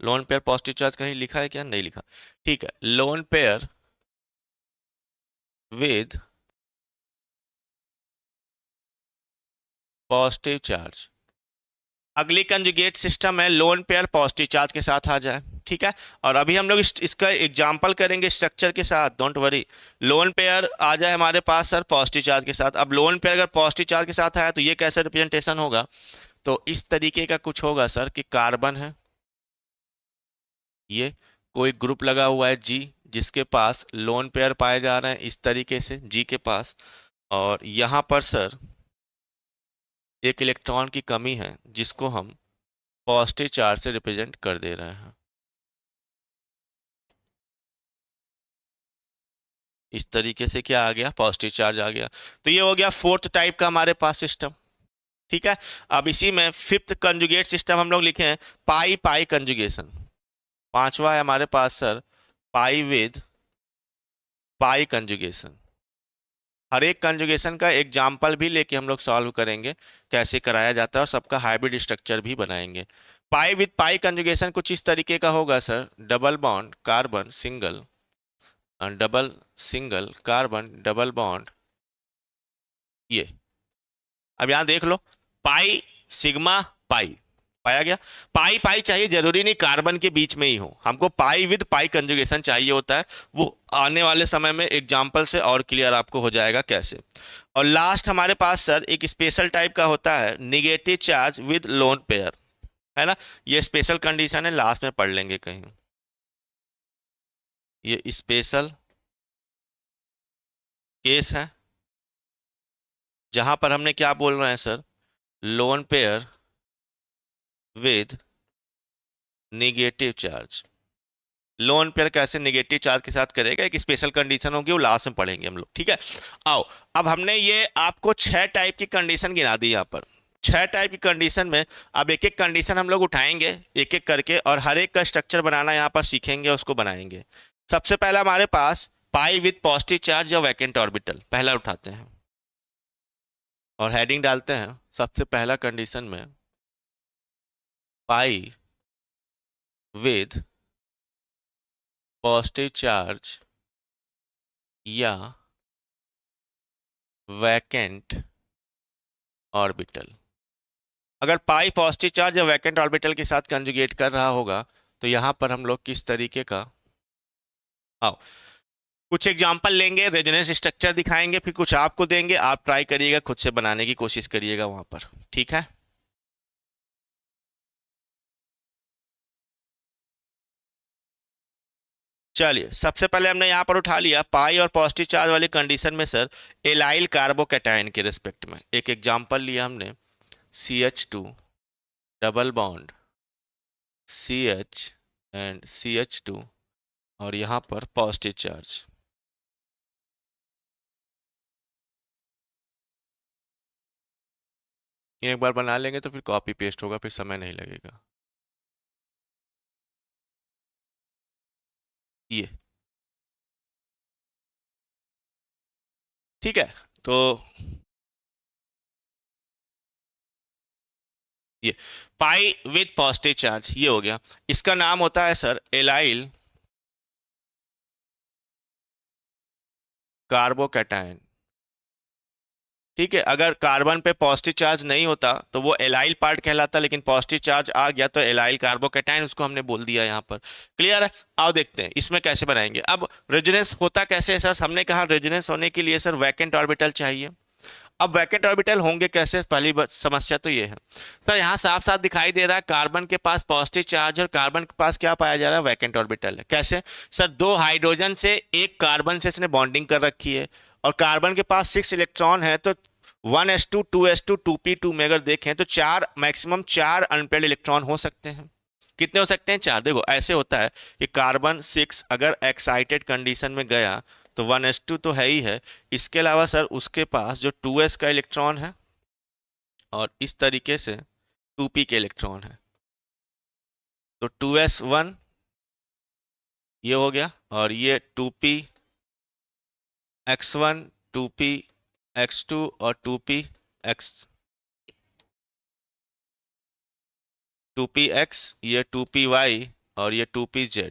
Lone pair positive charge कहीं लिखा है क्या, नहीं लिखा। ठीक है, lone pair with positive charge. अगली कंजुगेट सिस्टम है लोन पेयर पॉजिटिव चार्ज के साथ आ जाए। ठीक है, और अभी हम लोग इसका एग्जांपल करेंगे स्ट्रक्चर के साथ, डोंट वरी। लोन पेयर आ जाए हमारे पास सर पॉजिटिव चार्ज के साथ। अब लोन पेयर अगर पॉजिटिव चार्ज के साथ आया तो ये कैसे रिप्रेजेंटेशन होगा, तो इस तरीके का कुछ होगा सर कि कार्बन है, ये कोई ग्रुप लगा हुआ है जी, जिसके पास लोन पेयर पाए जा रहे हैं इस तरीके से जी के पास, और यहाँ पर सर एक इलेक्ट्रॉन की कमी है जिसको हम पॉजिटिव चार्ज से रिप्रेजेंट कर दे रहे हैं। इस तरीके से क्या आ गया, पॉजिटिव चार्ज आ गया। तो ये हो गया फोर्थ टाइप का हमारे पास सिस्टम। ठीक है, अब इसी में फिफ्थ कंजुगेट सिस्टम हम लोग लिखे हैं पाई पाई कंजुगेशन। पांचवा है हमारे पास sir pi with pi conjugation. हर एक कंजुगेशन का एग्जाम्पल भी लेके हम लोग सॉल्व करेंगे कैसे कराया जाता है, और सबका हाइब्रिड स्ट्रक्चर भी बनाएंगे। पाई विद पाई कंजुगेशन कुछ इस तरीके का होगा sir, double bond carbon single, double single carbon double bond, ये। अब यहां देख लो, पाई सिग्मा पाई पाया गया। पाई पाई चाहिए, जरूरी नहीं कार्बन के बीच में ही हो, हमको पाई विद पाई कंजुगेशन चाहिए होता है। वो आने वाले समय में एग्जाम्पल से और क्लियर आपको हो जाएगा कैसे। और लास्ट हमारे पास सर एक स्पेशल टाइप का होता है negative charge with lone pair, है ना। ये स्पेशल कंडीशन है, लास्ट में पढ़ लेंगे कहीं। ये स्पेशल केस है जहां पर हमने क्या बोल रहे हैं sir, lone pair with negative charge. Lone pair कैसे निगेटिव चार्ज के साथ करेगा, एक स्पेशल कंडीशन होगी, वो लास्ट में पढ़ेंगे हम लोग। ठीक है, आओ अब हमने ये आपको 6 टाइप की कंडीशन गिना दी यहाँ पर। 6 टाइप की कंडीशन में अब एक एक कंडीशन हम लोग उठाएंगे एक एक करके, और हर एक का स्ट्रक्चर बनाना यहाँ पर सीखेंगे, उसको बनाएंगे। सबसे पहला हमारे पास पाई विथ पॉजिटिव चार्ज या वैकेंट ऑर्बिटल, पहला उठाते हैं और हेडिंग डालते हैं सबसे पहला कंडीशन में पाई विद पॉजिटिव चार्ज या वैकेंट ऑर्बिटल। अगर पाई पॉजिटिव चार्ज या वैकेंट ऑर्बिटल के साथ कंजुगेट कर रहा होगा तो यहां पर हम लोग किस तरीके का, आओ कुछ एग्जांपल लेंगे, रेजोनेंस स्ट्रक्चर दिखाएंगे, फिर कुछ आपको देंगे, आप ट्राई करिएगा, खुद से बनाने की कोशिश करिएगा वहां पर। ठीक है, चलिए सबसे पहले हमने यहाँ पर उठा लिया पाई और पॉजिटिव चार्ज वाली कंडीशन में सर एलाइल कार्बोकैटायन के रिस्पेक्ट में एक एग्जांपल लिया हमने, CH2 double bond CH and CH2, और यहाँ पर पॉजिटिव चार्ज। एक बार बना लेंगे तो फिर कॉपी पेस्ट होगा, फिर समय नहीं लगेगा। ये ठीक है, तो ये पाई विथ पॉजिटिव चार्ज ये हो गया। इसका नाम होता है सर एलाइल कार्बोकैटायन। ठीक है, अगर कार्बन पे पॉजिटिव चार्ज नहीं होता तो वो एलाइल पार्ट कहलाता, लेकिन पॉजिटिव चार्ज आ गया तो एलाइल कार्बोकैटायन उसको हमने बोल दिया यहाँ पर। क्लियर है, आओ देखते हैं इसमें कैसे बनाएंगे। अब रेजोनेंस होता कैसे है सर, हमने कहा रेजोनेंस होने के लिए सर वैकेंट ऑर्बिटल चाहिए। अब वैकेंट ऑर्बिटल होंगे कैसे, पहली समस्या तो ये है सर, यहाँ साफ साफ दिखाई दे रहा है कार्बन के पास पॉजिटिव चार्ज और कार्बन के पास क्या पाया जा रहा है, वैकेंट ऑर्बिटल है। कैसे सर, 2 हाइड्रोजन से एक कार्बन से इसने बॉन्डिंग कर रखी है, और कार्बन के पास 6 इलेक्ट्रॉन है, तो 1s2 2s2 2p2 में अगर देखें तो 4 मैक्सिमम 4 अनपेयर्ड इलेक्ट्रॉन हो सकते हैं। कितने हो सकते हैं, 4। देखो ऐसे होता है कि कार्बन 6 अगर एक्साइटेड कंडीशन में गया तो 1s2 तो है ही है। इसके अलावा सर उसके पास जो 2s का इलेक्ट्रॉन है और इस तरीके से 2p के इलेक्ट्रॉन है, तो 2s1 ये हो गया, और ये 2p x1, 2p x2 और 2p x, ये 2py और ये 2pz,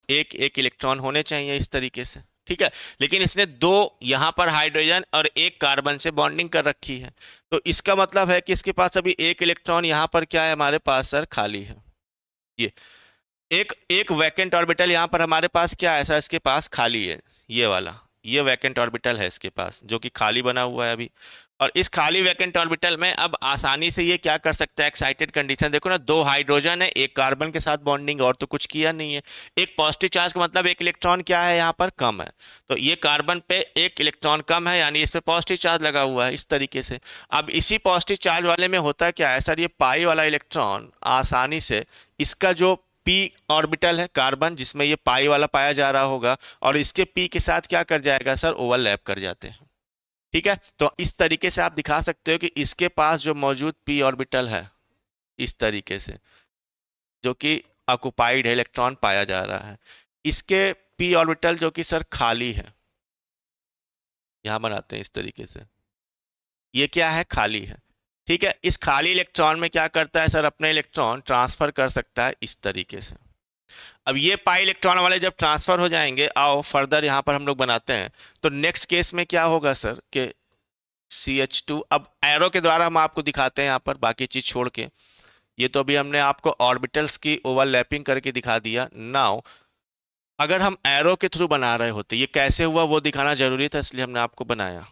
एक एक इलेक्ट्रॉन होने चाहिए इस तरीके से, ठीक है। लेकिन इसने दो यहां पर हाइड्रोजन और एक कार्बन से बॉन्डिंग कर रखी है, तो इसका मतलब है कि इसके पास अभी एक इलेक्ट्रॉन यहां पर क्या है हमारे पास सर, खाली है। ये एक एक वैकेंट ऑर्बिटल यहां पर हमारे पास क्या है सर, इसके पास खाली है, ये वाला, ये वैकेंट ऑर्बिटल है इसके पास जो कि खाली बना हुआ है अभी। और इस खाली वैकेंट ऑर्बिटल में अब आसानी से ये क्या कर सकता है, एक्साइटेड कंडीशन देखो ना, दो हाइड्रोजन है, एक कार्बन के साथ बॉन्डिंग, और तो कुछ किया नहीं है। एक पॉजिटिव चार्ज का मतलब एक इलेक्ट्रॉन क्या है यहाँ पर, कम है, तो ये कार्बन पे एक इलेक्ट्रॉन कम है, यानी इस पे पॉजिटिव चार्ज लगा हुआ है इस तरीके से। अब इसी पॉजिटिव चार्ज वाले में होता क्या है सर, ये पाई वाला इलेक्ट्रॉन आसानी से इसका जो पी ऑर्बिटल है कार्बन जिसमें ये पाई वाला पाया जा रहा होगा, और इसके पी के साथ क्या कर जाएगा सर, ओवरलैप कर जाते हैं, ठीक है। तो इस तरीके से आप दिखा सकते हो कि इसके पास जो मौजूद पी ऑर्बिटल है इस तरीके से, जो कि ऑक्युपाइड है, इलेक्ट्रॉन पाया जा रहा है, इसके पी ऑर्बिटल जो कि सर खाली है, यहां बनाते हैं इस तरीके से, ये क्या है, खाली है, ठीक है। इस खाली इलेक्ट्रॉन में क्या करता है सर, अपने इलेक्ट्रॉन ट्रांसफर कर सकता है इस तरीके से। अब ये पाई इलेक्ट्रॉन वाले जब ट्रांसफर हो जाएंगे, आओ फर्दर यहां पर हम लोग बनाते हैं, तो नेक्स्ट केस में क्या होगा सर कि CH2, अब एरो के द्वारा हम आपको दिखाते हैं यहाँ पर, बाकी चीज छोड़ के, ये तो अभी हमने आपको ऑर्बिटल्स की ओवरलैपिंग करके दिखा दिया। नाउ अगर हम एरो के थ्रू बना रहे होते, ये कैसे हुआ वो दिखाना जरूरी था, इसलिए हमने आपको बनाया।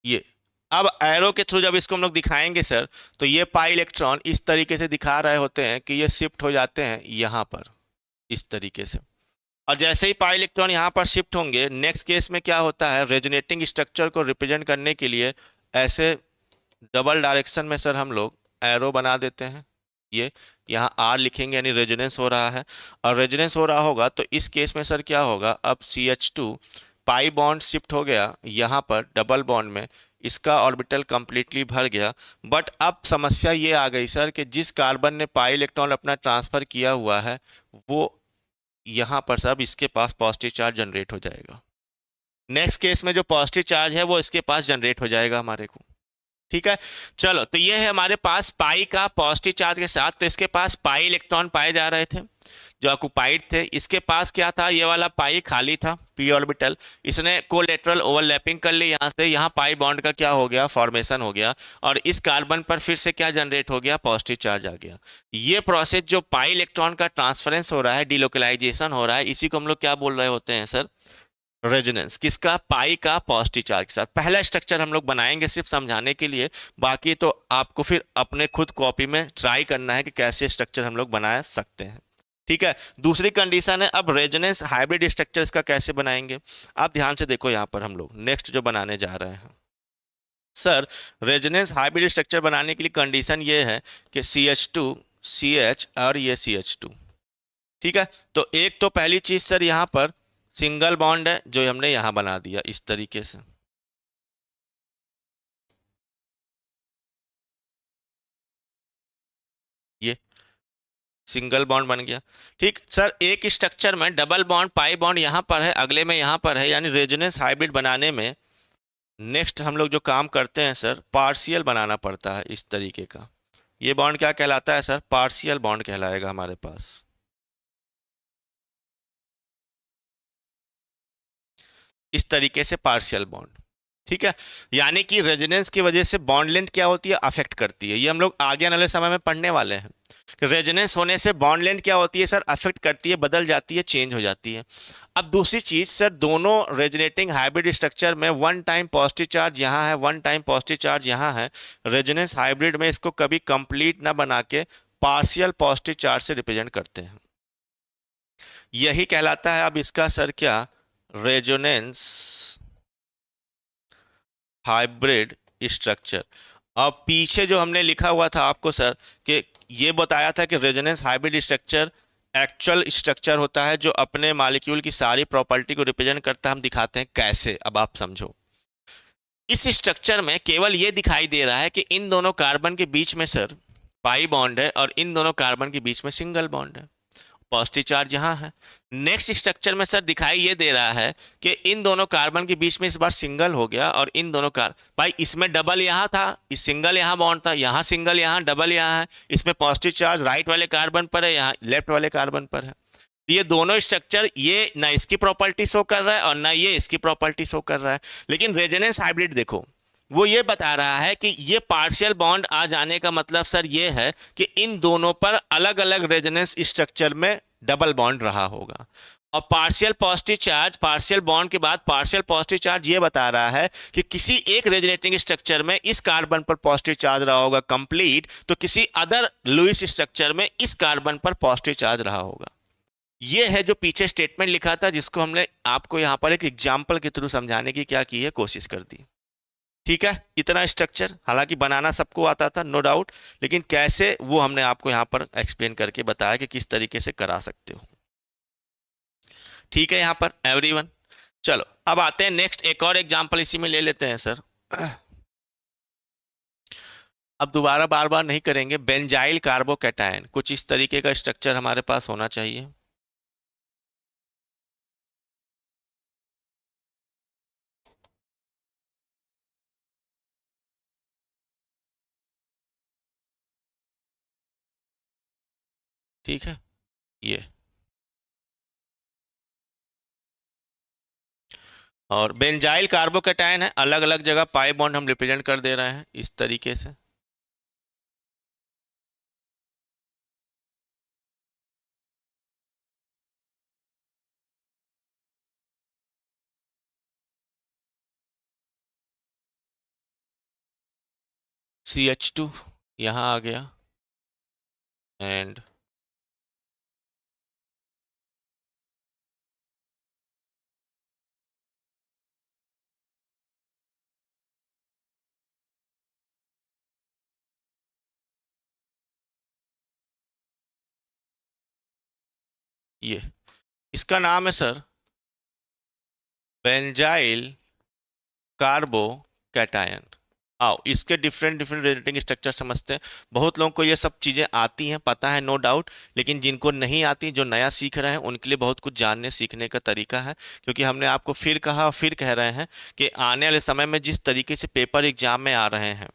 ये अब एरो के थ्रू जब इसको हम लोग दिखाएंगे सर, तो ये पाई इलेक्ट्रॉन इस तरीके से दिखा रहे होते हैं कि ये शिफ्ट हो जाते हैं यहां पर इस तरीके से, और जैसे ही पाई इलेक्ट्रॉन यहाँ पर शिफ्ट होंगे, नेक्स्ट केस में क्या होता है, रेजोनेटिंग स्ट्रक्चर को रिप्रेजेंट करने के लिए ऐसे डबल डायरेक्शन में सर हम लोग एरो बना देते हैं। ये यहाँ आर लिखेंगे यानी रेजोनेंस हो रहा है, और रेजोनेंस हो रहा होगा तो इस केस में सर क्या होगा, अब CH2 पाई बॉन्ड शिफ्ट हो गया यहाँ पर डबल बॉन्ड में, इसका ऑर्बिटल कंप्लीटली भर गया। बट अब समस्या ये आ गई सर कि जिस कार्बन ने पाई इलेक्ट्रॉन अपना ट्रांसफर किया हुआ है, वो यहाँ पर सब इसके पास पॉजिटिव चार्ज जनरेट हो जाएगा। नेक्स्ट केस में जो पॉजिटिव चार्ज है वो इसके पास जनरेट हो जाएगा हमारे को, ठीक है। चलो, तो ये है हमारे पास पाई का पॉजिटिव चार्ज के साथ, तो इसके पास पाई इलेक्ट्रॉन पाए जा रहे थे जो ऑक्युपाइड थे, इसके पास क्या था, ये वाला पाई खाली था पी ऑर्बिटल, इसने कोलेटरल ओवरलैपिंग कर ली यहाँ से, यहाँ पाई बॉन्ड का क्या हो गया, फॉर्मेशन हो गया, और इस कार्बन पर फिर से क्या जनरेट हो गया, पॉजिटिव चार्ज आ गया। ये प्रोसेस जो पाई इलेक्ट्रॉन का ट्रांसफरेंस हो रहा है, डिलोकलाइजेशन हो रहा है, इसी को हम लोग क्या बोल रहे होते हैं सर, रेजोनेंस। किसका, पाई का पॉजिटिव चार्ज के साथ। पहला स्ट्रक्चर हम लोग बनाएंगे सिर्फ समझाने के लिए, बाकी तो आपको फिर अपने खुद कॉपी में ट्राई करना है कि कैसे स्ट्रक्चर हम लोग बना सकते हैं, ठीक है। दूसरी कंडीशन है, अब रेजोनेंस हाइब्रिड स्ट्रक्चर इसका कैसे बनाएंगे, आप ध्यान से देखो यहाँ पर हम लोग नेक्स्ट जो बनाने जा रहे हैं सर, रेजोनेंस हाइब्रिड स्ट्रक्चर बनाने के लिए कंडीशन ये है कि CH2 CH और ये CH2, ठीक है। तो एक तो पहली चीज सर यहाँ पर सिंगल बॉन्ड है जो हमने यहां बना दिया इस तरीके से, ये सिंगल बॉन्ड बन गया, ठीक सर। एक स्ट्रक्चर में डबल बॉन्ड पाई बॉन्ड यहां पर है, अगले में यहां पर है, यानी रेजोनेंस हाइब्रिड बनाने में नेक्स्ट हम लोग जो काम करते हैं सर, पार्शियल बनाना पड़ता है इस तरीके का। ये बॉन्ड क्या कहलाता है सर, पार्शियल बॉन्ड कहलाएगा हमारे पास, इस तरीके से पार्शियल बॉन्ड, ठीक है। यानी कि रेजोनेंस की वजह से बॉन्ड लेंथ क्या होती है, अफेक्ट करती है, ये हम लोग आगे आने वाले समय में पढ़ने वाले हैं। रेजोनेंस होने से बॉन्ड लेंथ क्या होती है सर, अफेक्ट करती है, बदल जाती है, चेंज हो जाती है। अब दूसरी चीज सर, दोनों रेजोनेटिंग हाइब्रिड स्ट्रक्चर में वन टाइम पॉजिटिव चार्ज यहाँ है, वन टाइम पॉजिटिव चार्ज यहाँ है। रेजोनेंस हाइब्रिड में इसको कभी कंप्लीट ना बना के पार्शियल पॉजिटिव चार्ज से रिप्रेजेंट करते हैं, यही कहलाता है अब इसका सर क्या, रेजोनेंस हाइब्रिड स्ट्रक्चर। अब पीछे जो हमने लिखा हुआ था आपको सर कि ये बताया था कि resonance hybrid structure actual structure होता है जो अपने मॉलिक्यूल की सारी प्रॉपर्टी को रिप्रेजेंट करता है। हम दिखाते हैं कैसे, अब आप समझो। इस स्ट्रक्चर में केवल ये दिखाई दे रहा है कि इन दोनों कार्बन के बीच में सर पाई बॉन्ड है और इन दोनों कार्बन के बीच में सिंगल बॉन्ड है, पॉजिटिव चार्ज यहाँ है। नेक्स्ट स्ट्रक्चर में सर दिखाई ये दे रहा है कि इन दोनों कार्बन के बीच में इस बार सिंगल हो गया और इन दोनों भाई इसमें डबल यहाँ था, इस सिंगल यहाँ बॉन्ड था, यहाँ सिंगल, यहाँ डबल यहाँ है। इसमें पॉजिटिव चार्ज राइट वाले कार्बन पर है, यहाँ लेफ्ट वाले कार्बन पर है। ये दोनों स्ट्रक्चर ये ना इसकी प्रॉपर्टी शो कर रहा है और ना ये इसकी प्रॉपर्टी शो कर रहा है। लेकिन रेजोनेंस हाइब्रिड देखो, वो ये बता रहा है कि ये पार्शियल बॉन्ड आ जाने का मतलब सर ये है कि इन दोनों पर अलग अलग रेजोनेंस स्ट्रक्चर में डबल बॉन्ड रहा होगा। और partial positive charge, partial bond के बाद पार्शियल पॉजिटिव चार्ज ये बता रहा है कि किसी एक रेजोनेटिंग स्ट्रक्चर में इस कार्बन पर पॉजिटिव चार्ज रहा होगा कंप्लीट, तो किसी अदर लुईस स्ट्रक्चर में इस कार्बन पर पॉजिटिव चार्ज रहा होगा। ये है जो पीछे स्टेटमेंट लिखा था, जिसको हमने आपको यहां पर एक एग्जाम्पल के थ्रू समझाने की क्या की है, कोशिश कर दी। ठीक है, इतना स्ट्रक्चर हालांकि बनाना सबको आता था नो डाउट, लेकिन कैसे वो हमने आपको यहां पर एक्सप्लेन करके बताया कि किस तरीके से करा सकते हो। ठीक है यहां पर एवरीवन। चलो अब आते हैं नेक्स्ट, एक और एग्जांपल इसी में ले लेते हैं सर। अब दोबारा बार बार नहीं करेंगे। बेंजाइल कार्बोकैटायन, कुछ इस तरीके का स्ट्रक्चर हमारे पास होना चाहिए। ठीक है, ये और बेंजाइल कार्बोकैटायन है, अलग अलग जगह पाई बॉन्ड हम रिप्रेजेंट कर दे रहे हैं इस तरीके से। CH2 यहाँ आ गया एंड ये इसका नाम है सर बेंजाइल कार्बोकैटायन। आओ इसके डिफरेंट डिफरेंट रेटिंग स्ट्रक्चर समझते हैं। बहुत लोगों को ये सब चीज़ें आती हैं, पता है नो डाउट, लेकिन जिनको नहीं आती, जो नया सीख रहे हैं, उनके लिए बहुत कुछ जानने सीखने का तरीका है। क्योंकि हमने आपको फिर कहा और फिर कह रहे हैं कि आने वाले समय में जिस तरीके से पेपर एग्जाम में आ रहे हैं,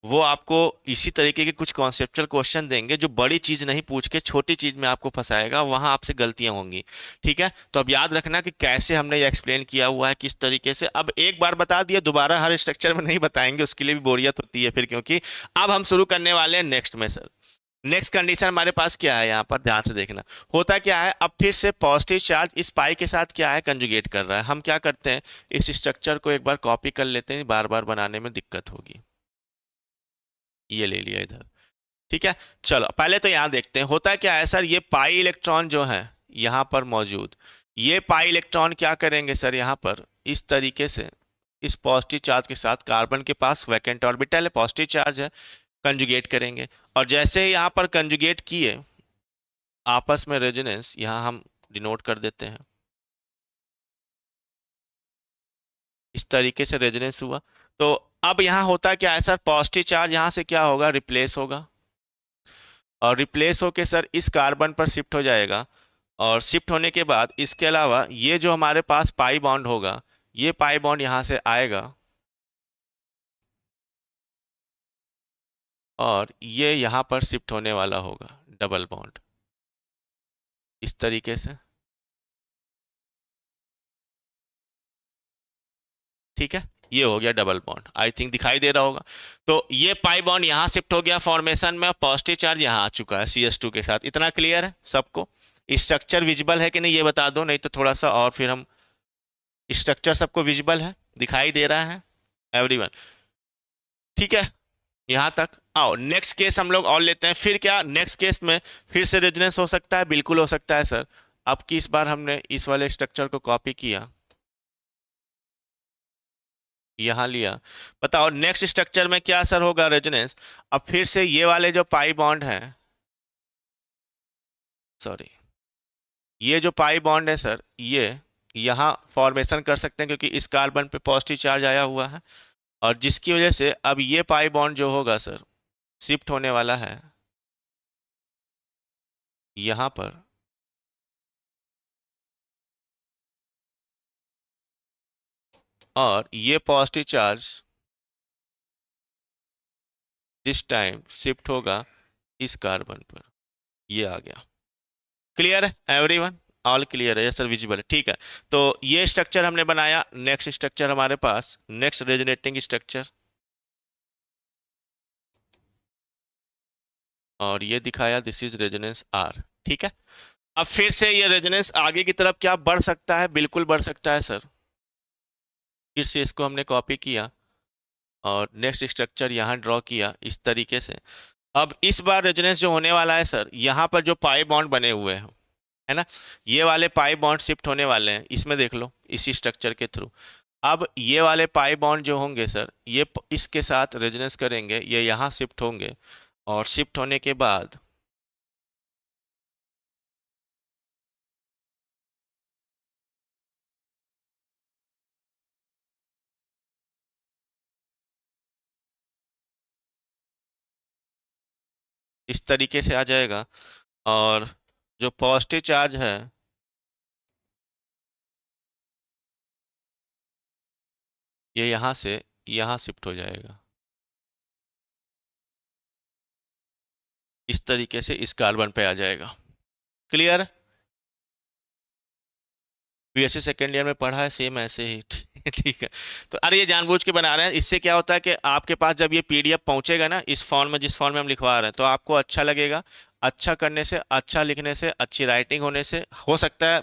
वो आपको इसी तरीके के कुछ कॉन्सेप्चुअल क्वेश्चन देंगे जो बड़ी चीज नहीं पूछ के छोटी चीज में आपको फंसाएगा, वहां आपसे गलतियां होंगी। ठीक है, तो अब याद रखना कि कैसे हमने ये एक्सप्लेन किया हुआ है, किस तरीके से। अब एक बार बता दिया, दोबारा हर स्ट्रक्चर में नहीं बताएंगे, उसके लिए भी बोरियत होती है फिर, क्योंकि अब हम शुरू करने वाले हैं नेक्स्ट में सर। नेक्स्ट कंडीशन हमारे पास क्या है, यहाँ पर ध्यान से देखना। होता क्या है, अब फिर से पॉजिटिव चार्ज इस पाई के साथ क्या है, कंजुगेट कर रहा है। हम क्या करते हैं, इस स्ट्रक्चर को एक बार कॉपी कर लेते हैं, बार बार बनाने में दिक्कत होगी। ये ले लिया इधर। ठीक है, चलो पहले तो यहां देखते हैं होता क्या है सर। ये पाई इलेक्ट्रॉन जो है यहां पर मौजूद, ये पाई इलेक्ट्रॉन क्या करेंगे सर, यहां पर इस तरीके से इस पॉजिटिव चार्ज के साथ, कार्बन के पास वैकेंट ऑर्बिटल है, पॉजिटिव चार्ज है, कंजुगेट करेंगे। और जैसे ही यहां पर कंजुगेट किए, आपस में रेजोनेंस यहां हम डिनोट कर देते हैं, इस तरीके से रेजोनेंस हुआ। तो अब यहां होता क्या है सर, पॉजिटिव चार्ज यहां से क्या होगा, रिप्लेस होगा, और रिप्लेस होके सर इस कार्बन पर शिफ्ट हो जाएगा। और शिफ्ट होने के बाद इसके अलावा ये जो हमारे पास पाई बॉन्ड होगा, ये पाई बॉन्ड यहां से आएगा और ये यहां पर शिफ्ट होने वाला होगा, डबल बॉन्ड इस तरीके से। ठीक है, ये हो गया डबल बॉन्ड, आई थिंक दिखाई दे रहा होगा। तो ये पाई बॉन्ड यहां शिफ्ट हो गया फॉर्मेशन में, पॉजिटिव चार्ज यहां आ चुका है CH2 के साथ। इतना क्लियर है सबको? स्ट्रक्चर विजिबल है कि नहीं ये बता दो, नहीं तो थोड़ा सा और फिर हम। स्ट्रक्चर सबको विजिबल है, दिखाई दे रहा है एवरीवन? ठीक है, यहां तक आओ। नेक्स्ट केस हम लोग और लेते हैं। फिर क्या नेक्स्ट केस में फिर से रेजोनेंस हो सकता है? बिल्कुल हो सकता है सर। अब की इस बार हमने इस वाले स्ट्रक्चर को कॉपी किया यहाँ लिया। बताओ नेक्स्ट स्ट्रक्चर में क्या असर होगा रेजोनेंस। अब फिर से ये वाले जो पाई बॉन्ड हैं, सॉरी, ये जो पाई बॉन्ड है सर, ये यहाँ फॉर्मेशन कर सकते हैं क्योंकि इस कार्बन पे पॉजिटिव चार्ज आया हुआ है, और जिसकी वजह से अब ये पाई बॉन्ड जो होगा सर शिफ्ट होने वाला है यहाँ पर, और ये positive charge this time shift होगा इस कार्बन पर। ये आ गया। क्लियर है एवरीवन? ऑल क्लियर है सर, विजिबल है, ठीक है। तो ये स्ट्रक्चर हमने बनाया। नेक्स्ट स्ट्रक्चर हमारे पास, नेक्स्ट रेजोनेटिंग स्ट्रक्चर, और ये दिखाया दिस इज रेजोनेंस आर, ठीक है। अब फिर से ये रेजोनेंस आगे की तरफ क्या बढ़ सकता है? बिल्कुल बढ़ सकता है सर। फिर से इसको हमने कॉपी किया और नेक्स्ट स्ट्रक्चर यहाँ ड्रॉ किया इस तरीके से। अब इस बार रेजोनेंस जो होने वाला है सर, यहाँ पर जो पाई बॉन्ड बने हुए हैं, है ना, ये वाले पाई बॉन्ड शिफ्ट होने वाले हैं, इसमें देख लो इसी स्ट्रक्चर के थ्रू। अब ये वाले पाई बॉन्ड जो होंगे सर, ये इसके साथ रेजोनेंस करेंगे, ये यहाँ शिफ्ट होंगे, और शिफ्ट होने के बाद इस तरीके से आ जाएगा, और जो पॉजिटिव चार्ज है ये यहाँ से यहाँ शिफ्ट हो जाएगा, इस तरीके से इस कार्बन पे आ जाएगा। क्लियर? बीएससी सेकेंड ईयर में पढ़ा है सेम ऐसे ही। ठीक है। तो अरे ये जानबूझ के बना रहे हैं, इससे क्या होता है कि आपके पास जब ये पीडीएफ पहुंचेगा ना इस फॉर्म में, जिस फॉर्म में हम लिखवा रहे हैं, तो आपको अच्छा लगेगा। अच्छा करने से, अच्छा लिखने से, अच्छी राइटिंग होने से हो सकता है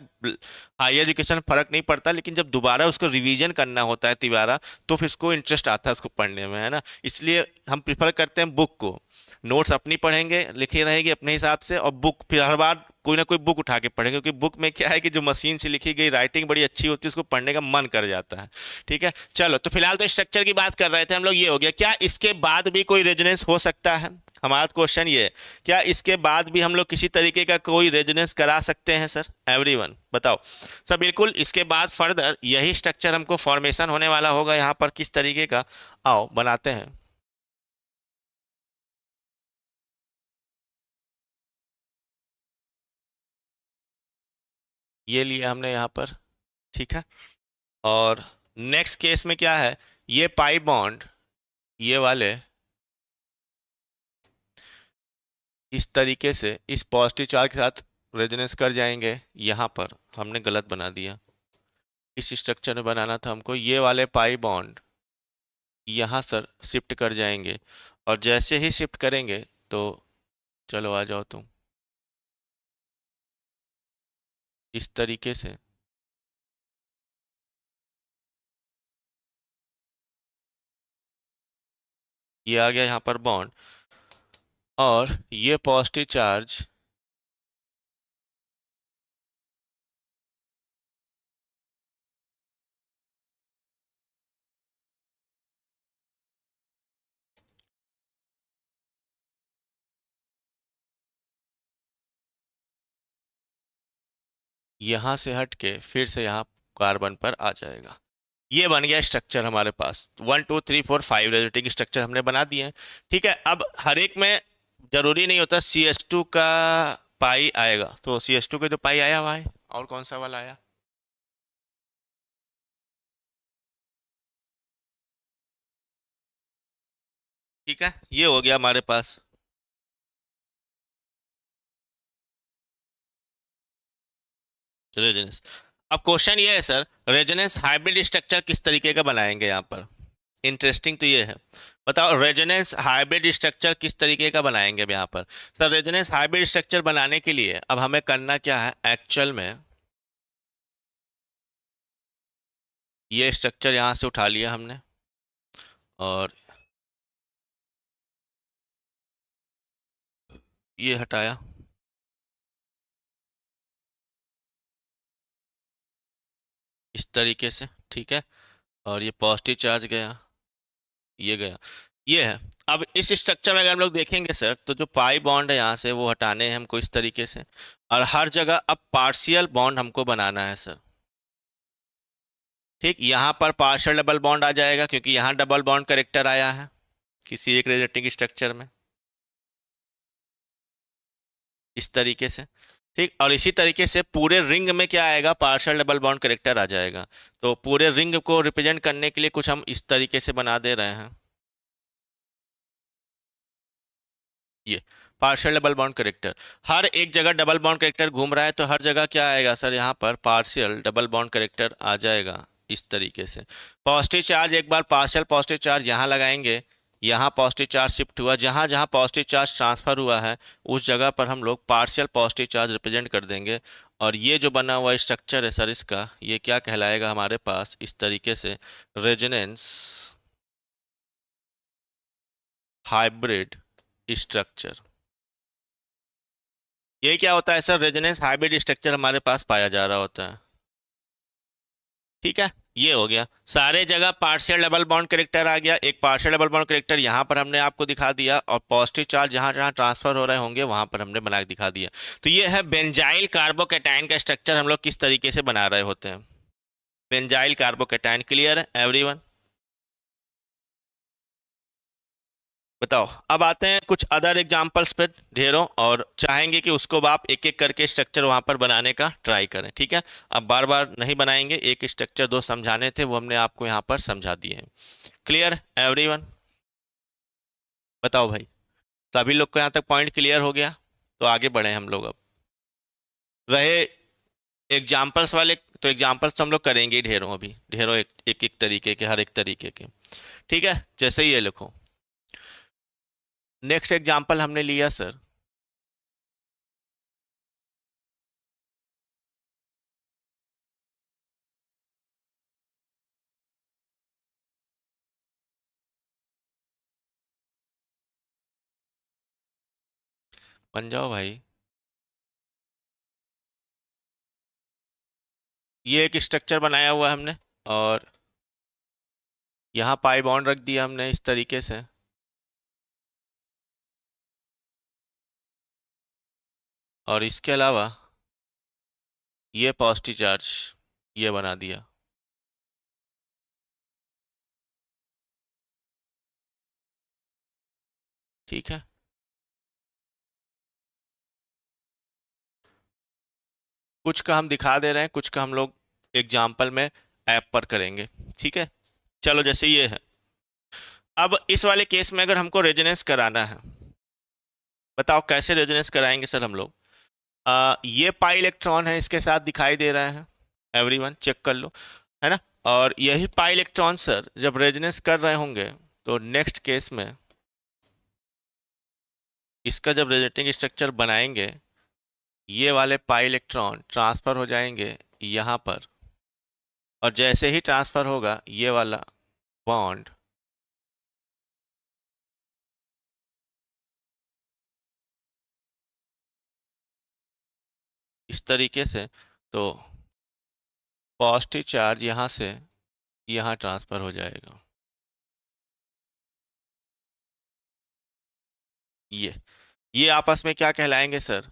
हाई एजुकेशन फर्क नहीं पड़ता, लेकिन जब दोबारा उसको रिवीजन करना होता है तिबारा, तो फिर उसको इंटरेस्ट आता है उसको पढ़ने में, है ना। इसलिए हम प्रिफर करते हैं बुक को। नोट्स अपनी पढ़ेंगे, लिखी रहेगी अपने हिसाब से, और बुक फिर हर बार कोई ना कोई बुक उठा के पढ़ेंगे, क्योंकि बुक में क्या है कि जो मशीन से लिखी गई राइटिंग बड़ी अच्छी होती है, उसको पढ़ने का मन कर जाता है। ठीक है, चलो, तो फिलहाल तो स्ट्रक्चर की बात कर रहे थे हम लोग, ये हो गया। क्या इसके बाद भी कोई रेजोनेंस हो सकता है? हमारा क्वेश्चन ये है, क्या इसके बाद भी हम लोग किसी तरीके का कोई रेजोनेंस करा सकते हैं सर? एवरीवन बताओ सर। बिल्कुल, इसके बाद फर्दर यही स्ट्रक्चर हमको फॉर्मेशन होने वाला होगा यहाँ पर, किस तरीके का, आओ बनाते हैं। ये लिया हमने यहाँ पर, ठीक है। और नेक्स्ट केस में क्या है, ये पाई बॉन्ड ये वाले इस तरीके से इस पॉजिटिव चार्ज के साथ रेजोनेंस कर जाएंगे। यहाँ पर हमने गलत बना दिया, इस स्ट्रक्चर में बनाना था हमको। ये वाले पाई बॉन्ड यहाँ सर शिफ्ट कर जाएंगे, और जैसे ही शिफ्ट करेंगे तो, चलो आ जाओ तुम, इस तरीके से ये आ गया यहाँ पर बॉन्ड, और ये पॉजिटिव चार्ज यहाँ से हट के फिर से यहाँ कार्बन पर आ जाएगा। ये बन गया स्ट्रक्चर हमारे पास। 1 2 3 4 5 रेजोनेटिंग स्ट्रक्चर हमने बना दिए हैं। ठीक है, अब हर एक में जरूरी नहीं होता CS2 का पाई आएगा, तो CS2 के जो पाई आया हुआ है, और कौन सा वाला आया? ठीक है, ये हो गया हमारे पास रेजोनेंस। अब क्वेश्चन ये है सर, रेजोनेंस हाइब्रिड स्ट्रक्चर किस तरीके का बनाएंगे यहाँ पर? इंटरेस्टिंग तो ये है, बताओ रेजोनेंस हाइब्रिड स्ट्रक्चर किस तरीके का बनाएंगे अब यहाँ पर। सर रेजोनेंस हाइब्रिड स्ट्रक्चर बनाने के लिए अब हमें करना क्या है एक्चुअल में, ये स्ट्रक्चर यहाँ से उठा लिया हमने, और ये हटाया, इस तरीके से, ठीक है। और ये पॉजिटिव चार्ज गया, ये गया, ये है। अब इस स्ट्रक्चर में अगर हम लोग देखेंगे सर, तो जो पाई बॉन्ड है यहाँ से वो हटाने हैं हमको इस तरीके से, और हर जगह अब पार्शियल बॉन्ड हमको बनाना है सर। ठीक, यहाँ पर पार्शियल डबल बॉन्ड आ जाएगा क्योंकि यहाँ डबल बॉन्ड करेक्टर आया है किसी एक रेजोनेटिंग स्ट्रक्चर में, इस तरीके से। ठीक, और इसी तरीके से पूरे रिंग में क्या आएगा, पार्शियल डबल बॉन्ड करेक्टर आ जाएगा। तो पूरे रिंग को रिप्रेजेंट करने के लिए कुछ हम इस तरीके से बना दे रहे हैं, ये पार्शियल डबल बॉन्ड करेक्टर। हर एक जगह डबल बॉन्ड करेक्टर घूम रहा है, तो हर जगह क्या आएगा सर, यहाँ पर पार्शियल डबल बॉन्ड करेक्टर आ जाएगा इस तरीके से। पॉजिटिव चार्ज, एक बार पार्शियल पॉजिटिव चार्ज यहाँ लगाएंगे, यहाँ पॉजिटिव चार्ज शिफ्ट हुआ, जहाँ जहाँ पॉजिटिव चार्ज ट्रांसफर हुआ है उस जगह पर हम लोग पार्शियल पॉजिटिव चार्ज रिप्रेजेंट कर देंगे। और ये जो बना हुआ स्ट्रक्चर है सर इसका, ये क्या कहलाएगा हमारे पास इस तरीके से, रेजोनेंस हाइब्रिड स्ट्रक्चर। ये क्या होता है सर, रेजोनेंस हाइब्रिड स्ट्रक्चर हमारे पास पाया जा रहा होता है। ठीक है, ये हो गया। सारे जगह पार्शियल डबल बॉन्ड करेक्टर आ गया, एक पार्शियल डबल बॉन्ड करेक्टर यहाँ पर हमने आपको दिखा दिया, और पॉजिटिव चार्ज जहाँ जहाँ ट्रांसफर हो रहे होंगे वहां पर हमने बना के दिखा दिया। तो ये है बेंजाइल कार्बोकैटायन का स्ट्रक्चर हम लोग किस तरीके से बना रहे होते हैं। बेंजाइल कार्बोकैटायन, क्लियर है एवरीवन? बताओ, अब आते हैं कुछ अदर एग्जांपल्स पर ढेरों, और चाहेंगे कि उसको आप एक एक करके स्ट्रक्चर वहां पर बनाने का ट्राई करें। ठीक है, अब बार बार नहीं बनाएंगे, एक स्ट्रक्चर दो समझाने थे वो हमने आपको यहाँ पर समझा दिए हैं। Clear everyone? बताओ भाई, सभी लोग को यहाँ तक पॉइंट क्लियर हो गया? तो आगे बढ़े हम लोग। अब रहे एग्जाम्पल्स वाले, तो एग्जाम्पल्स तो हम लोग करेंगे ही ढेरों, अभी ढेरों एक एक, एक तरीके के, हर एक तरीके के। ठीक है, जैसे ही ये लिखो, नेक्स्ट एग्जाम्पल हमने लिया सर, बन जाओ भाई। ये एक स्ट्रक्चर बनाया हुआ है हमने, और यहाँ पाई बॉन्ड रख दिया हमने इस तरीके से, और इसके अलावा ये पॉजिटिव चार्ज ये बना दिया। ठीक है, कुछ का हम दिखा दे रहे हैं, कुछ का हम लोग एग्जाम्पल में ऐप पर करेंगे। ठीक है, चलो जैसे ये है। अब इस वाले केस में अगर हमको रेजोनेंस कराना है, बताओ कैसे रेजोनेंस कराएंगे सर हम लोग। ये पाई इलेक्ट्रॉन है, इसके साथ दिखाई दे रहा है, एवरीवन चेक कर लो, है ना। और यही पाई इलेक्ट्रॉन सर जब रेजोनेंस कर रहे होंगे, तो नेक्स्ट केस में इसका जब रेजोनेटिंग स्ट्रक्चर बनाएंगे, ये वाले पाई इलेक्ट्रॉन ट्रांसफर हो जाएंगे यहाँ पर, और जैसे ही ट्रांसफर होगा ये वाला बॉन्ड इस तरीके से, तो पॉजिटिव चार्ज यहाँ से यहाँ ट्रांसफर हो जाएगा। ये आपस में क्या कहलाएंगे सर,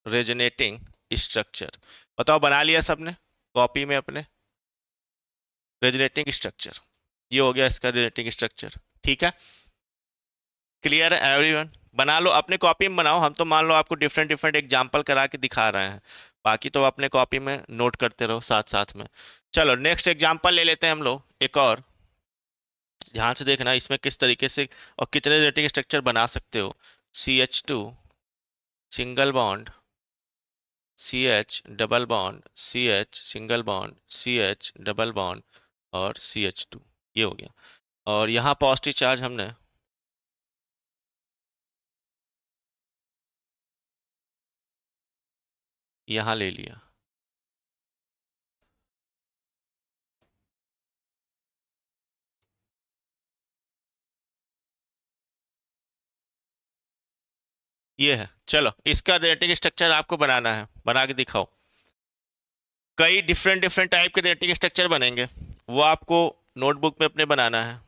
रेजोनेटिंग स्ट्रक्चर। बताओ, बना लिया सबने कॉपी में अपने रेजोनेटिंग स्ट्रक्चर? ये हो गया इसका रेजोनेटिंग स्ट्रक्चर। ठीक है, क्लियर है एवरीवन? बना लो अपने कॉपी में, बनाओ, हम तो मान लो आपको डिफरेंट डिफरेंट एग्जांपल करा के दिखा रहे हैं, बाकी तो अपने कॉपी में नोट करते रहो साथ साथ में। चलो नेक्स्ट एग्जांपल ले लेते हैं हम लोग एक और, ध्यान से देखना इसमें किस तरीके से और कितने रेटिंग स्ट्रक्चर बना सकते हो। CH2 single bond, CH double bond, CH single bond, CH double bond, और CH2, ये हो गया। और यहाँ पॉजिटिव चार्ज हमने यहाँ ले लिया। ये है, चलो इसका रेटिंग स्ट्रक्चर आपको बनाना है, बना के दिखाओ। कई डिफरेंट डिफरेंट टाइप के रेटिंग स्ट्रक्चर बनेंगे, वो आपको नोटबुक में अपने बनाना है।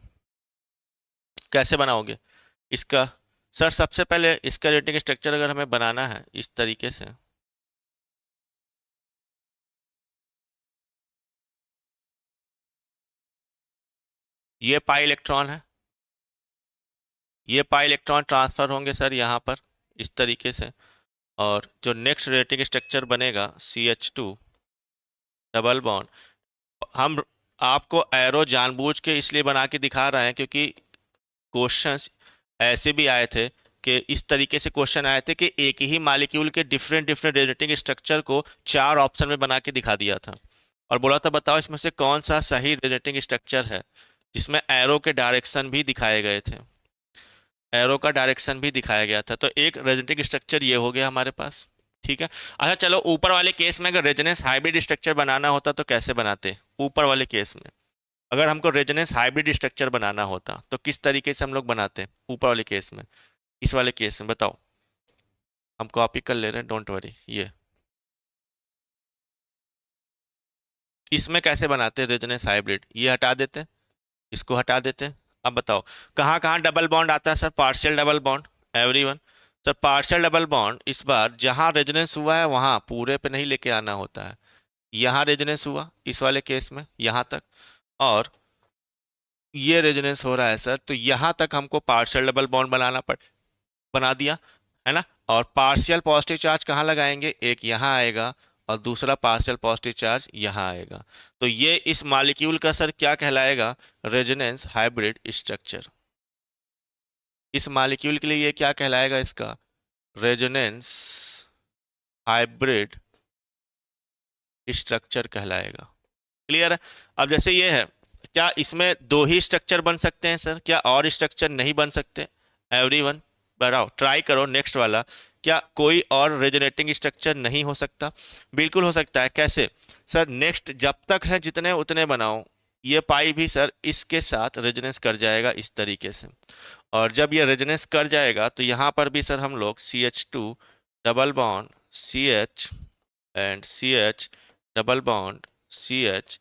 कैसे बनाओगे इसका? सर सबसे पहले इसका रेटिंग स्ट्रक्चर अगर हमें बनाना है इस तरीके से, ये पाई इलेक्ट्रॉन है, ये पाई इलेक्ट्रॉन ट्रांसफर होंगे सर यहाँ पर इस तरीके से, और जो नेक्स्ट रेटिंग स्ट्रक्चर बनेगा CH2 डबल बॉन्ड, हम आपको एरो जानबूझ के इसलिए बना के दिखा रहे हैं क्योंकि क्वेश्चंस ऐसे भी आए थे कि इस तरीके से क्वेश्चन आए थे कि एक ही मालिक्यूल के डिफरेंट डिफरेंट रेटिंग स्ट्रक्चर को 4 ऑप्शन में बना के दिखा दिया था और बोला था बताओ इसमें से कौन सा सही रेटिंग स्ट्रक्चर है, जिसमें एरो के डायरेक्शन भी दिखाए गए थे, एरो का डायरेक्शन भी दिखाया गया था। तो एक रेजोनेटिंग स्ट्रक्चर ये हो गया हमारे पास, ठीक है। अच्छा चलो ऊपर वाले केस में अगर रेजोनेंस हाइब्रिड स्ट्रक्चर बनाना होता तो कैसे बनाते? ऊपर वाले केस में अगर हमको रेजोनेंस हाइब्रिड स्ट्रक्चर बनाना होता तो किस तरीके से हम लोग बनाते ऊपर वाले केस में? इस वाले केस में बताओ, हम कॉपी कर ले रहे हैं, डोंट वरी। ये इसमें कैसे बनाते रेजोनेंस हाइब्रिड? ये हटा देते, इसको हटा देते। अब बताओ कहाँ कहाँ डबल बॉन्ड आता है sir? Partial double bond, everyone. Sir partial double bond इस बार जहाँ रेजोनेंस हुआ है वहाँ पूरे पे नहीं लेके आना होता है। यहाँ रेजोनेंस हुआ इस वाले केस में यहाँ तक, और ये रेजोनेंस हो रहा है सर, तो यहाँ तक हमको पार्शियल डबल बॉन्ड बना दिया है ना। और पार्शियल पॉजिटिव चार्ज कहाँ लगाएंगे? एक यहाँ आएगा और दूसरा पार्शियल पॉजिटिव चार्ज यहाँ आएगा। तो ये इस मॉलिक्यूल का सर क्या कहलाएगा? Resonance hybrid structure. इस मॉलिक्यूल के लिए ये क्या कहलाएगा? इसका रेजोनेंस हाइब्रिड स्ट्रक्चर कहलाएगा। क्लियर है? अब जैसे ये है, क्या इसमें दो ही स्ट्रक्चर बन सकते हैं सर? क्या और स्ट्रक्चर नहीं बन सकते? एवरीवन बढ़ाओ, ट्राई करो नेक्स्ट वाला। क्या कोई और रेजोनेटिंग स्ट्रक्चर नहीं हो सकता? बिल्कुल हो सकता है। कैसे सर? नेक्स्ट जब तक है जितने उतने बनाओ। ये पाई भी सर इसके साथ रेजोनेंस कर जाएगा इस तरीके से, और जब ये रेजोनेंस कर जाएगा तो यहाँ पर भी सर हम लोग CH2 double bond CH and CH double bond CH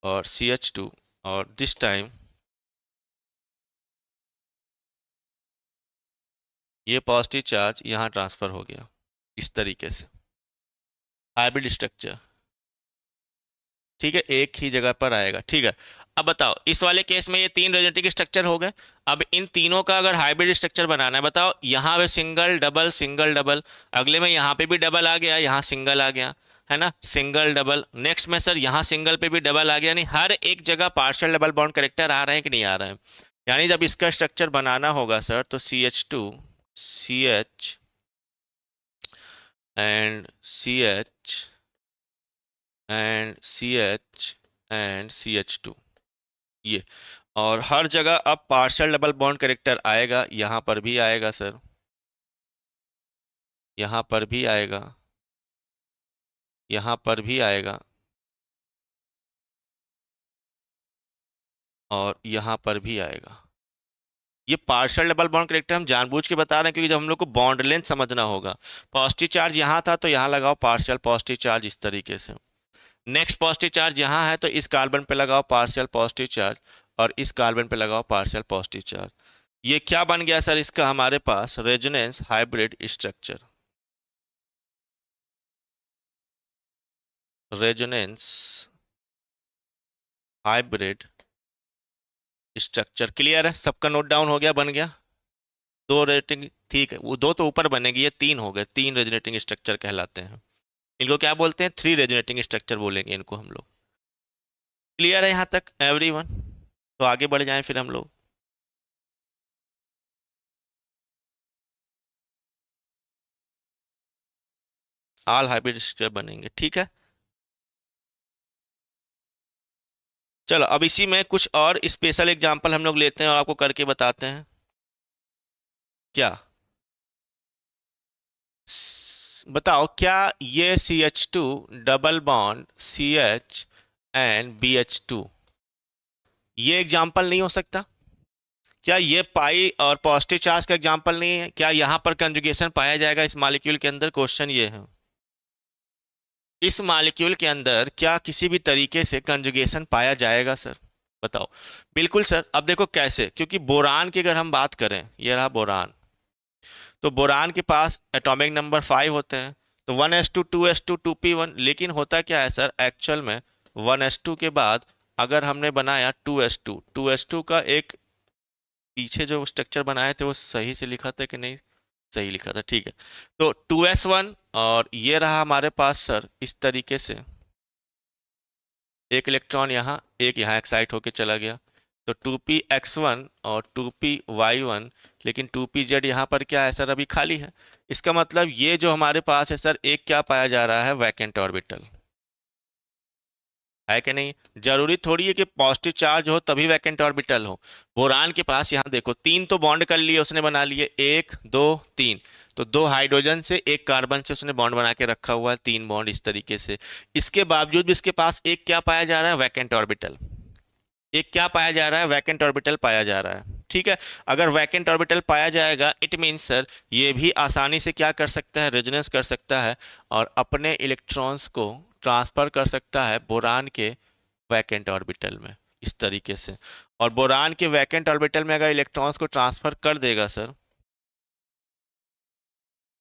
और CH2, और दिस टाइम ये पॉजिटिव चार्ज यहाँ ट्रांसफर हो गया इस तरीके से, हाइब्रिड स्ट्रक्चर। ठीक है, एक ही जगह पर आएगा। ठीक है, अब बताओ इस वाले केस में ये 3 रेजोनेटिंग स्ट्रक्चर हो गए। अब इन तीनों का अगर हाइब्रिड स्ट्रक्चर बनाना है, बताओ यहाँ पे सिंगल डबल, अगले में यहाँ पे भी डबल आ गया, यहाँ सिंगल आ गया, है ना, सिंगल डबल। नेक्स्ट में सर यहाँ सिंगल पे भी डबल आ गया, यानी हर एक जगह पार्शियल डबल बॉन्ड करेक्टर आ रहे हैं कि नहीं आ रहे हैं? यानी जब इसका स्ट्रक्चर बनाना होगा सर तो CH2 CH and CH and CH and CH2, ये, और हर जगह अब पार्शियल डबल बॉन्ड करेक्टर आएगा। यहाँ पर भी आएगा सर, यहाँ पर भी आएगा, यहाँ पर भी आएगा, और यहाँ पर भी आएगा। ये पार्शियल डबल बॉन्ड करेक्टर हम जानबूझ के बता रहे हैं क्योंकि जब हम लोग को बॉन्ड लेंथ समझना होगा। पॉजिटिव चार्ज यहाँ था तो यहाँ लगाओ पार्शियल पॉजिटिव चार्ज इस तरीके से। नेक्स्ट पॉजिटिव चार्ज यहाँ है तो इस कार्बन पे लगाओ पार्शियल पॉजिटिव चार्ज, और इस कार्बन पे लगाओ पार्शियल पॉजिटिव चार्ज। ये क्या बन गया सर? इसका हमारे पास resonance hybrid structure, resonance hybrid structure. Clear है? सबका नोट डाउन हो गया, बन गया। दो रेटिंग, ठीक है, वो दो तो ऊपर बनेगी, ये 3 हो गए, 3 रेजोनेटिंग स्ट्रक्चर कहलाते हैं। इनको क्या बोलते हैं? 3 रेजोनेटिंग स्ट्रक्चर बोलेंगे इनको हम लोग। क्लियर है यहाँ तक एवरीवन? तो आगे बढ़ जाएं फिर हम लोग। ऑल हाइब्रिड स्ट्रक्चर बनेंगे, ठीक है। चलो अब इसी में कुछ और स्पेशल एग्जांपल हम लोग लेते हैं और आपको करके बताते हैं। क्या बताओ, क्या ये CH2 double bond CH and BH2 ये एग्जांपल नहीं हो सकता? क्या ये पाई और पॉजिटिव चार्ज का एग्जांपल नहीं है? क्या यहाँ पर कंजुगेशन पाया जाएगा इस मॉलिक्यूल के अंदर? क्वेश्चन ये है, इस मॉलिक्यूल के अंदर क्या किसी भी तरीके से कंजुगेशन पाया जाएगा सर? बताओ। बिल्कुल सर, अब देखो कैसे, क्योंकि बोरान की अगर हम बात करें, ये रहा बोरान, तो बोरान के पास एटॉमिक नंबर 5 होते हैं, तो 1s2 2s2 2p1, लेकिन होता क्या है सर एक्चुअल में, 1s2 के बाद अगर हमने बनाया 2s2, 2s2 का एक पीछे जो स्ट्रक्चर बनाए थे वो सही से लिखा था कि नहीं, सही लिखा था, ठीक है। तो 2s1, और ये रहा हमारे पास सर इस तरीके से, एक इलेक्ट्रॉन यहाँ, एक यहाँ एक्साइट होके चला गया, तो 2p(x1) और 2p(y1), लेकिन 2p(z) यहाँ पर क्या है सर, अभी खाली है। इसका मतलब ये जो हमारे पास है सर, एक क्या पाया जा रहा है, वैकेंट ऑर्बिटल, है कि नहीं। जरूरी थोड़ी है कि पॉजिटिव चार्ज हो तभी वैकेंट ऑर्बिटल हो। बोरान के पास यहाँ देखो, तीन तो बॉन्ड कर लिए उसने, बना लिए, एक दो तीन, तो दो हाइड्रोजन से एक कार्बन से उसने बॉन्ड बना के रखा हुआ है, तीन बॉन्ड इस तरीके से। इसके बावजूद भी इसके पास एक क्या पाया जा रहा है, वैकेंट ऑर्बिटल। एक क्या पाया जा रहा है, वैकेंट ऑर्बिटल पाया जा रहा है, ठीक है। अगर वैकेंट ऑर्बिटल पाया जाएगा, इट मीन्स सर ये भी आसानी से क्या कर सकता है, रेजोनेंस कर सकता है, और अपने इलेक्ट्रॉन्स को ट्रांसफर कर सकता है बोरान के वैकेंट ऑर्बिटल में, इस तरीके से। और बोरान के वैकेंट ऑर्बिटल में अगर इलेक्ट्रॉन्स को ट्रांसफर कर देगा सर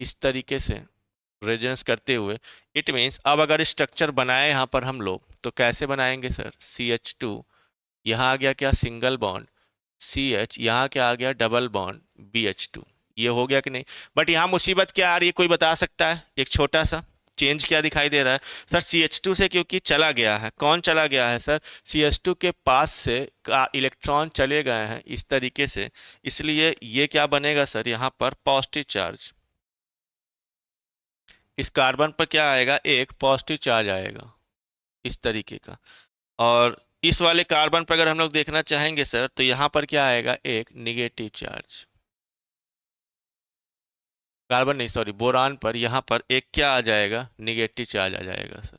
इस तरीके से, रेजोनेंस करते हुए, इट मीन्स अब अगर स्ट्रक्चर बनाए यहाँ पर हम लोग, तो कैसे बनाएंगे सर, CH2, यहाँ आ गया क्या, सिंगल बॉन्ड, CH, यहाँ क्या आ गया, डबल बॉन्ड BH2। ये हो गया कि नहीं। बट यहाँ मुसीबत क्या आ रही है, कोई बता सकता है, एक छोटा सा चेंज क्या दिखाई दे रहा है सर, CH2 से क्योंकि चला गया है, कौन चला गया है सर, CH2 के पास से का इलेक्ट्रॉन चले गए हैं इस तरीके से, इसलिए ये क्या बनेगा सर, यहाँ पर पॉजिटिव चार्ज, इस कार्बन पर क्या आएगा, एक पॉजिटिव चार्ज आएगा इस तरीके का। और इस वाले कार्बन पर अगर हम लोग देखना चाहेंगे सर, तो यहाँ पर क्या आएगा, एक निगेटिव चार्ज, कार्बन नहीं सॉरी, बोरान पर यहाँ पर एक क्या आ जाएगा, निगेटिव चार्ज आ जाएगा सर।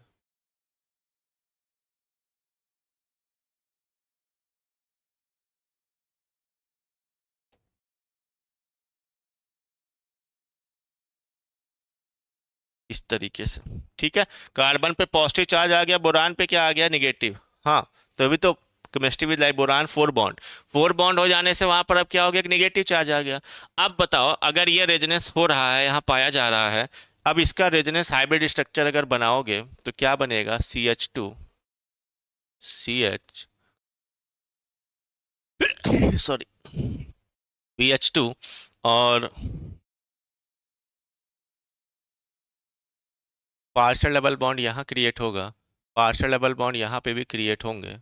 इस तरीके से, ठीक है। कार्बन पे पॉजिटिव चार्ज आ गया, बोरान पे क्या आ गया, निगेटिव। हाँ, तो अभी तो chemistry with like boron 4 bond, 4 bond हो जाने से वहां पर अब क्या हो गया, निगेटिव चार्ज आ गया। अब बताओ, अगर ये रेजोनेंस हो रहा है, यहाँ पाया जा रहा है, अब इसका रेजोनेंस हाइब्रिड स्ट्रक्चर अगर बनाओगे तो क्या बनेगा, CH2 CH सॉरी BH2, और पार्शियल डबल बॉन्ड यहाँ क्रिएट होगा, पार्शियल डबल बॉन्ड यहाँ पे भी क्रिएट होंगे।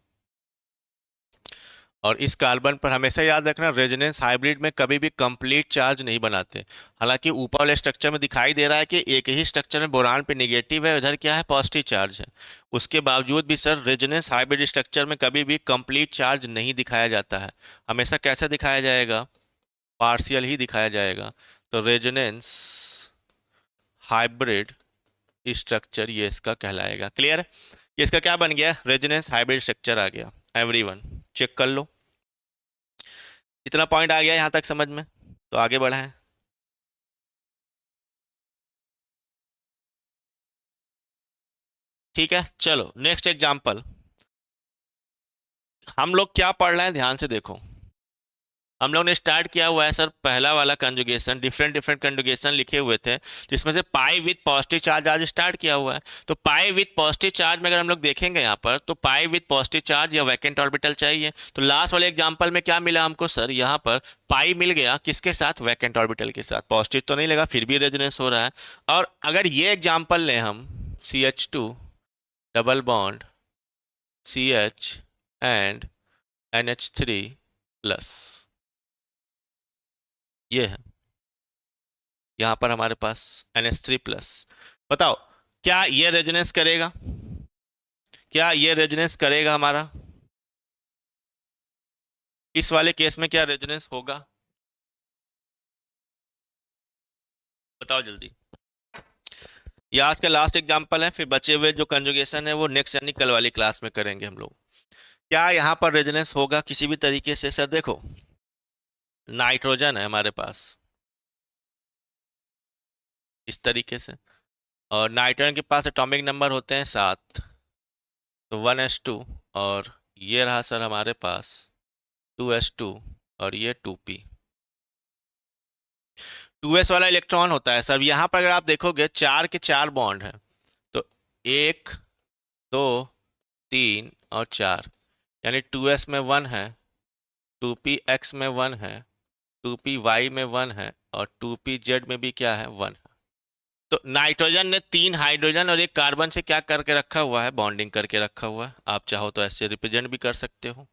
और इस कार्बन पर हमेशा याद रखना, रेजोनेंस हाइब्रिड में कभी भी कंप्लीट चार्ज नहीं बनाते। हालांकि ऊपर वाले स्ट्रक्चर में दिखाई दे रहा है कि एक ही स्ट्रक्चर में बोरान पे निगेटिव है, उधर क्या है, पॉजिटिव चार्ज है, उसके बावजूद भी सर रेजोनेंस हाइब्रिड स्ट्रक्चर में कभी भी कंप्लीट चार्ज नहीं दिखाया जाता है। हमेशा कैसा दिखाया जाएगा, पार्शियल ही दिखाया जाएगा। तो रेजोनेंस हाइब्रिड स्ट्रक्चर ये इसका कहलाएगा। क्लियर है, ये इसका क्या बन गया, रेजोनेंस हाइब्रिड स्ट्रक्चर आ गया। एवरीवन चेक कर लो, इतना पॉइंट आ गया यहाँ तक समझ में, तो आगे बढ़ा है। ठीक है, चलो नेक्स्ट एग्जांपल। हम लोग क्या पढ़ रहे हैं, ध्यान से देखो। हम लोग ने स्टार्ट किया हुआ है सर, पहला वाला कंजुगेशन, डिफरेंट डिफरेंट कंजुगेशन लिखे हुए थे, जिसमें से पाई विथ पॉजिटिव चार्ज आज स्टार्ट किया हुआ है। तो पाई विथ पॉजिटिव चार्ज में अगर हम लोग देखेंगे यहाँ पर, तो पाई विथ पॉजिटिव चार्ज या वैकेंट ऑर्बिटल चाहिए। तो लास्ट वाले एग्जांपल में क्या मिला हमको सर, यहाँ पर पाई मिल गया, किसके साथ, वैकेंट ऑर्बिटल के साथ। पॉजिटिव तो नहीं लगा, फिर भी रेजोनेंस हो रहा है। और अगर ये एग्जाम्पल लें हम, CH2 double bond CH and NH3 plus, ये है यहाँ पर हमारे पास NH3 प्लस। बताओ, क्या ये रेजोनेंस करेगा, क्या ये रेजोनेंस करेगा हमारा, इस वाले केस में क्या रेजोनेंस होगा, बताओ जल्दी। ये आज का लास्ट एग्जांपल है, फिर बचे हुए जो कंजुगेशन है वो नेक्स्ट यानी कल वाली क्लास में करेंगे हम लोग। क्या यहाँ पर रेजोनेंस होगा किसी भी तरीके से सर, देखो नाइट्रोजन है हमारे पास इस तरीके से, और नाइट्रोजन के पास एटॉमिक नंबर होते हैं 7, तो 1s2 और ये रहा सर हमारे पास 2s2 और ये 2p। 2s वाला इलेक्ट्रॉन होता है सर। यहाँ पर अगर आप देखोगे चार के चार बॉन्ड हैं, तो एक, दो, तीन और चार, यानी 2s में वन है, 2px में वन है, 2py में वन है, और 2pz में भी क्या है, वन है। तो नाइट्रोजन ने तीन हाइड्रोजन और एक कार्बन से क्या करके रखा हुआ है, बॉन्डिंग करके रखा हुआ है। आप चाहो तो ऐसे रिप्रेजेंट भी कर सकते हो।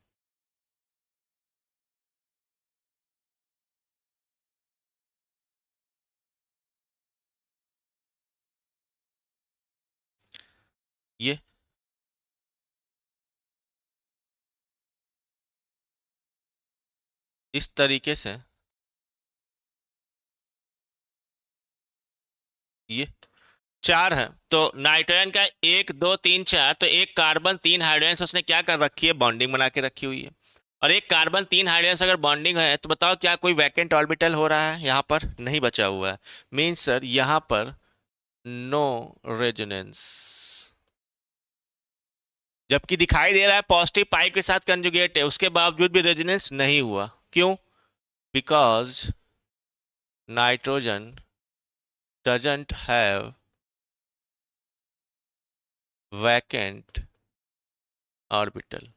ये इस तरीके से ये चार है, तो नाइट्रोजन का एक, दो, तीन, चार, तो एक कार्बन तीन हाइड्रोजन से उसने क्या कर रखी है, बॉन्डिंग बना के रखी हुई है। और एक कार्बन तीन हाइड्रोजन से अगर बॉन्डिंग है तो बताओ क्या कोई वैकेंट ऑर्बिटल हो रहा है, यहाँ पर नहीं बचा हुआ है। मीन्स सर यहाँ पर नो रेजोनेंस, जबकि दिखाई दे रहा है पॉजिटिव पाइप के साथ कंजुगेट है, उसके बावजूद भी रेजोनेंस नहीं हुआ। क्यों? Because nitrogen doesn't have vacant orbital,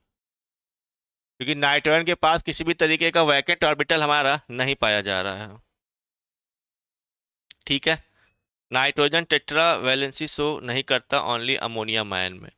क्योंकि नाइट्रोजन के पास किसी भी तरीके का वैकेंट ऑर्बिटल हमारा नहीं पाया जा रहा है। ठीक है, नाइट्रोजन टेट्रा वैलेंसी शो नहीं करता ओनली अमोनियम आयन में।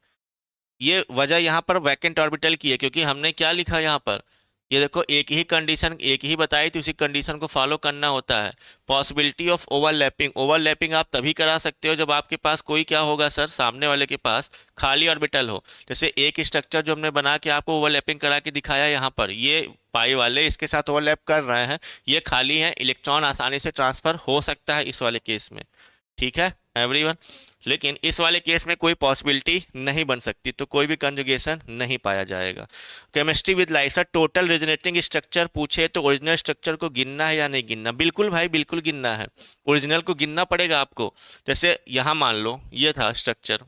ये वजह यहाँ पर वैकेंट ऑर्बिटल की है, क्योंकि हमने क्या लिखा यहाँ पर, ये देखो एक ही कंडीशन एक ही बताई थी, उसी कंडीशन को फॉलो करना होता है। पॉसिबिलिटी ऑफ ओवरलैपिंग, ओवरलैपिंग आप तभी करा सकते हो जब आपके पास कोई क्या होगा सर, सामने वाले के पास खाली ऑर्बिटल हो। जैसे एक स्ट्रक्चर जो हमने बना के आपको ओवरलैपिंग करा के दिखाया, यहाँ पर ये पाई वाले इसके साथ ओवरलैप कर रहे हैं, ये खाली हैं, इलेक्ट्रॉन आसानी से ट्रांसफर हो सकता है इस वाले केस में। ठीक है एवरीवन, लेकिन इस वाले केस में कोई पॉसिबिलिटी नहीं बन सकती, तो कोई भी कंजुगेशन नहीं पाया जाएगा। केमिस्ट्री विद लाइसर टोटल रेजोनेटिंग स्ट्रक्चर पूछे तो ओरिजिनल स्ट्रक्चर को गिनना है या नहीं गिनना? बिल्कुल भाई बिल्कुल गिनना है, ओरिजिनल को गिनना पड़ेगा आपको। जैसे यहाँ मान लो ये था स्ट्रक्चर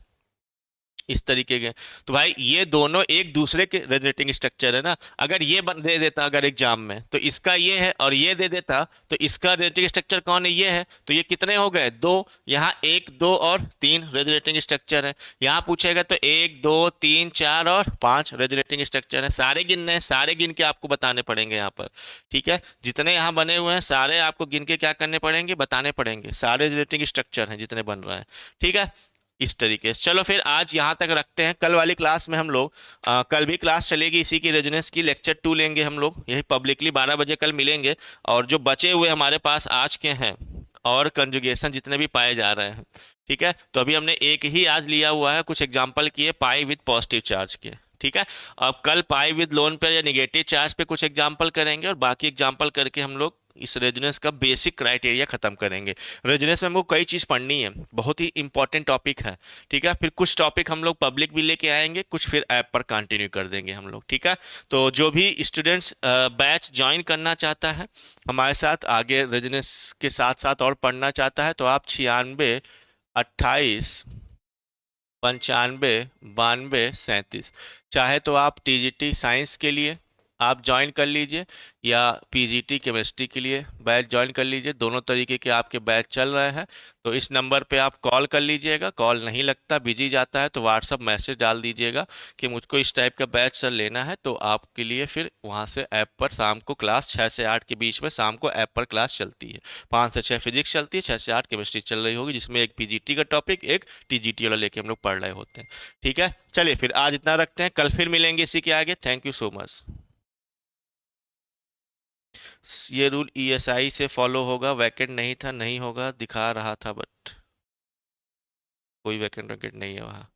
इस तरीके के, तो भाई ये दोनों एक दूसरे के रेजोनेटिंग स्ट्रक्चर है ना। अगर ये दे देता अगर एग्जाम में, तो इसका ये है, और ये दे देता तो इसका रेजोनेटिंग स्ट्रक्चर कौन है, ये है। तो ये कितने हो गए, दो। यहाँ एक, दो और तीन रेजोनेटिंग स्ट्रक्चर है। यहाँ पूछेगा तो एक, दो, तीन, चार और पांच रेजोनेटिंग स्ट्रक्चर है। सारे गिनने हैं, सारे गिन के आपको बताने पड़ेंगे यहाँ पर। ठीक है, जितने यहाँ बने हुए हैं सारे आपको गिन के क्या करने पड़ेंगे, बताने पड़ेंगे, सारे रेजोनेटिंग स्ट्रक्चर हैं जितने बन रहे हैं। ठीक है, इस तरीके से। चलो फिर आज यहाँ तक रखते हैं, कल वाली क्लास में हम लोग कल भी क्लास चलेगी इसी की, रेजोनेंस की, लेक्चर 2 लेंगे हम लोग यही पब्लिकली 12 बजे कल मिलेंगे। और जो बचे हुए हमारे पास आज के हैं और कंजुगेशन जितने भी पाए जा रहे हैं, ठीक है, तो अभी हमने एक ही आज लिया हुआ है, कुछ एग्जाम्पल किए पाई विद पॉजिटिव चार्ज के। ठीक है, अब कल पाई विद लोन पेयर या निगेटिव चार्ज पे कुछ एग्जाम्पल करेंगे, और बाकी एग्जाम्पल करके हम लोग इस रेजोनेंस का बेसिक क्राइटेरिया खत्म करेंगे। रेजोनेंस में हमको कई चीज़ पढ़नी है, बहुत ही इंपॉर्टेंट टॉपिक है। ठीक है, फिर कुछ टॉपिक हम लोग पब्लिक भी लेके आएंगे, कुछ फिर ऐप पर कंटिन्यू कर देंगे हम लोग। ठीक है, तो जो भी स्टूडेंट्स बैच ज्वाइन करना चाहता है हमारे साथ आगे रेजोनेंस के साथ साथ और पढ़ना चाहता है, तो आप 96 28 95 92 37, चाहे तो आप टीजीटी साइंस के लिए आप ज्वाइन कर लीजिए, या पीजीटी केमिस्ट्री के लिए बैच ज्वाइन कर लीजिए। दोनों तरीके के आपके बैच चल रहे हैं, तो इस नंबर पे आप कॉल कर लीजिएगा। कॉल नहीं लगता, बिजी जाता है, तो व्हाट्सअप मैसेज डाल दीजिएगा कि मुझको इस टाइप का बैच सर लेना है, तो आपके लिए फिर वहाँ से ऐप पर शाम को क्लास 6 से 8 के बीच में शाम को ऐप पर क्लास चलती है। 5 से 6 फिजिक्स चलती है, 6 से 8 केमिस्ट्री चल रही होगी, जिसमें एक पीजीटी का टॉपिक एक टीजीटी वाला लेके हम लोग पढ़ रहे होते हैं। ठीक है, चलिए फिर आज इतना रखते हैं, कल फिर मिलेंगे इसी के आगे। Thank you so much. ये रूल ईएसआई से फॉलो होगा, वैकेंट नहीं था, नहीं होगा, दिखा रहा था, बट कोई वैकेंट वैकेंट नहीं है वहाँ।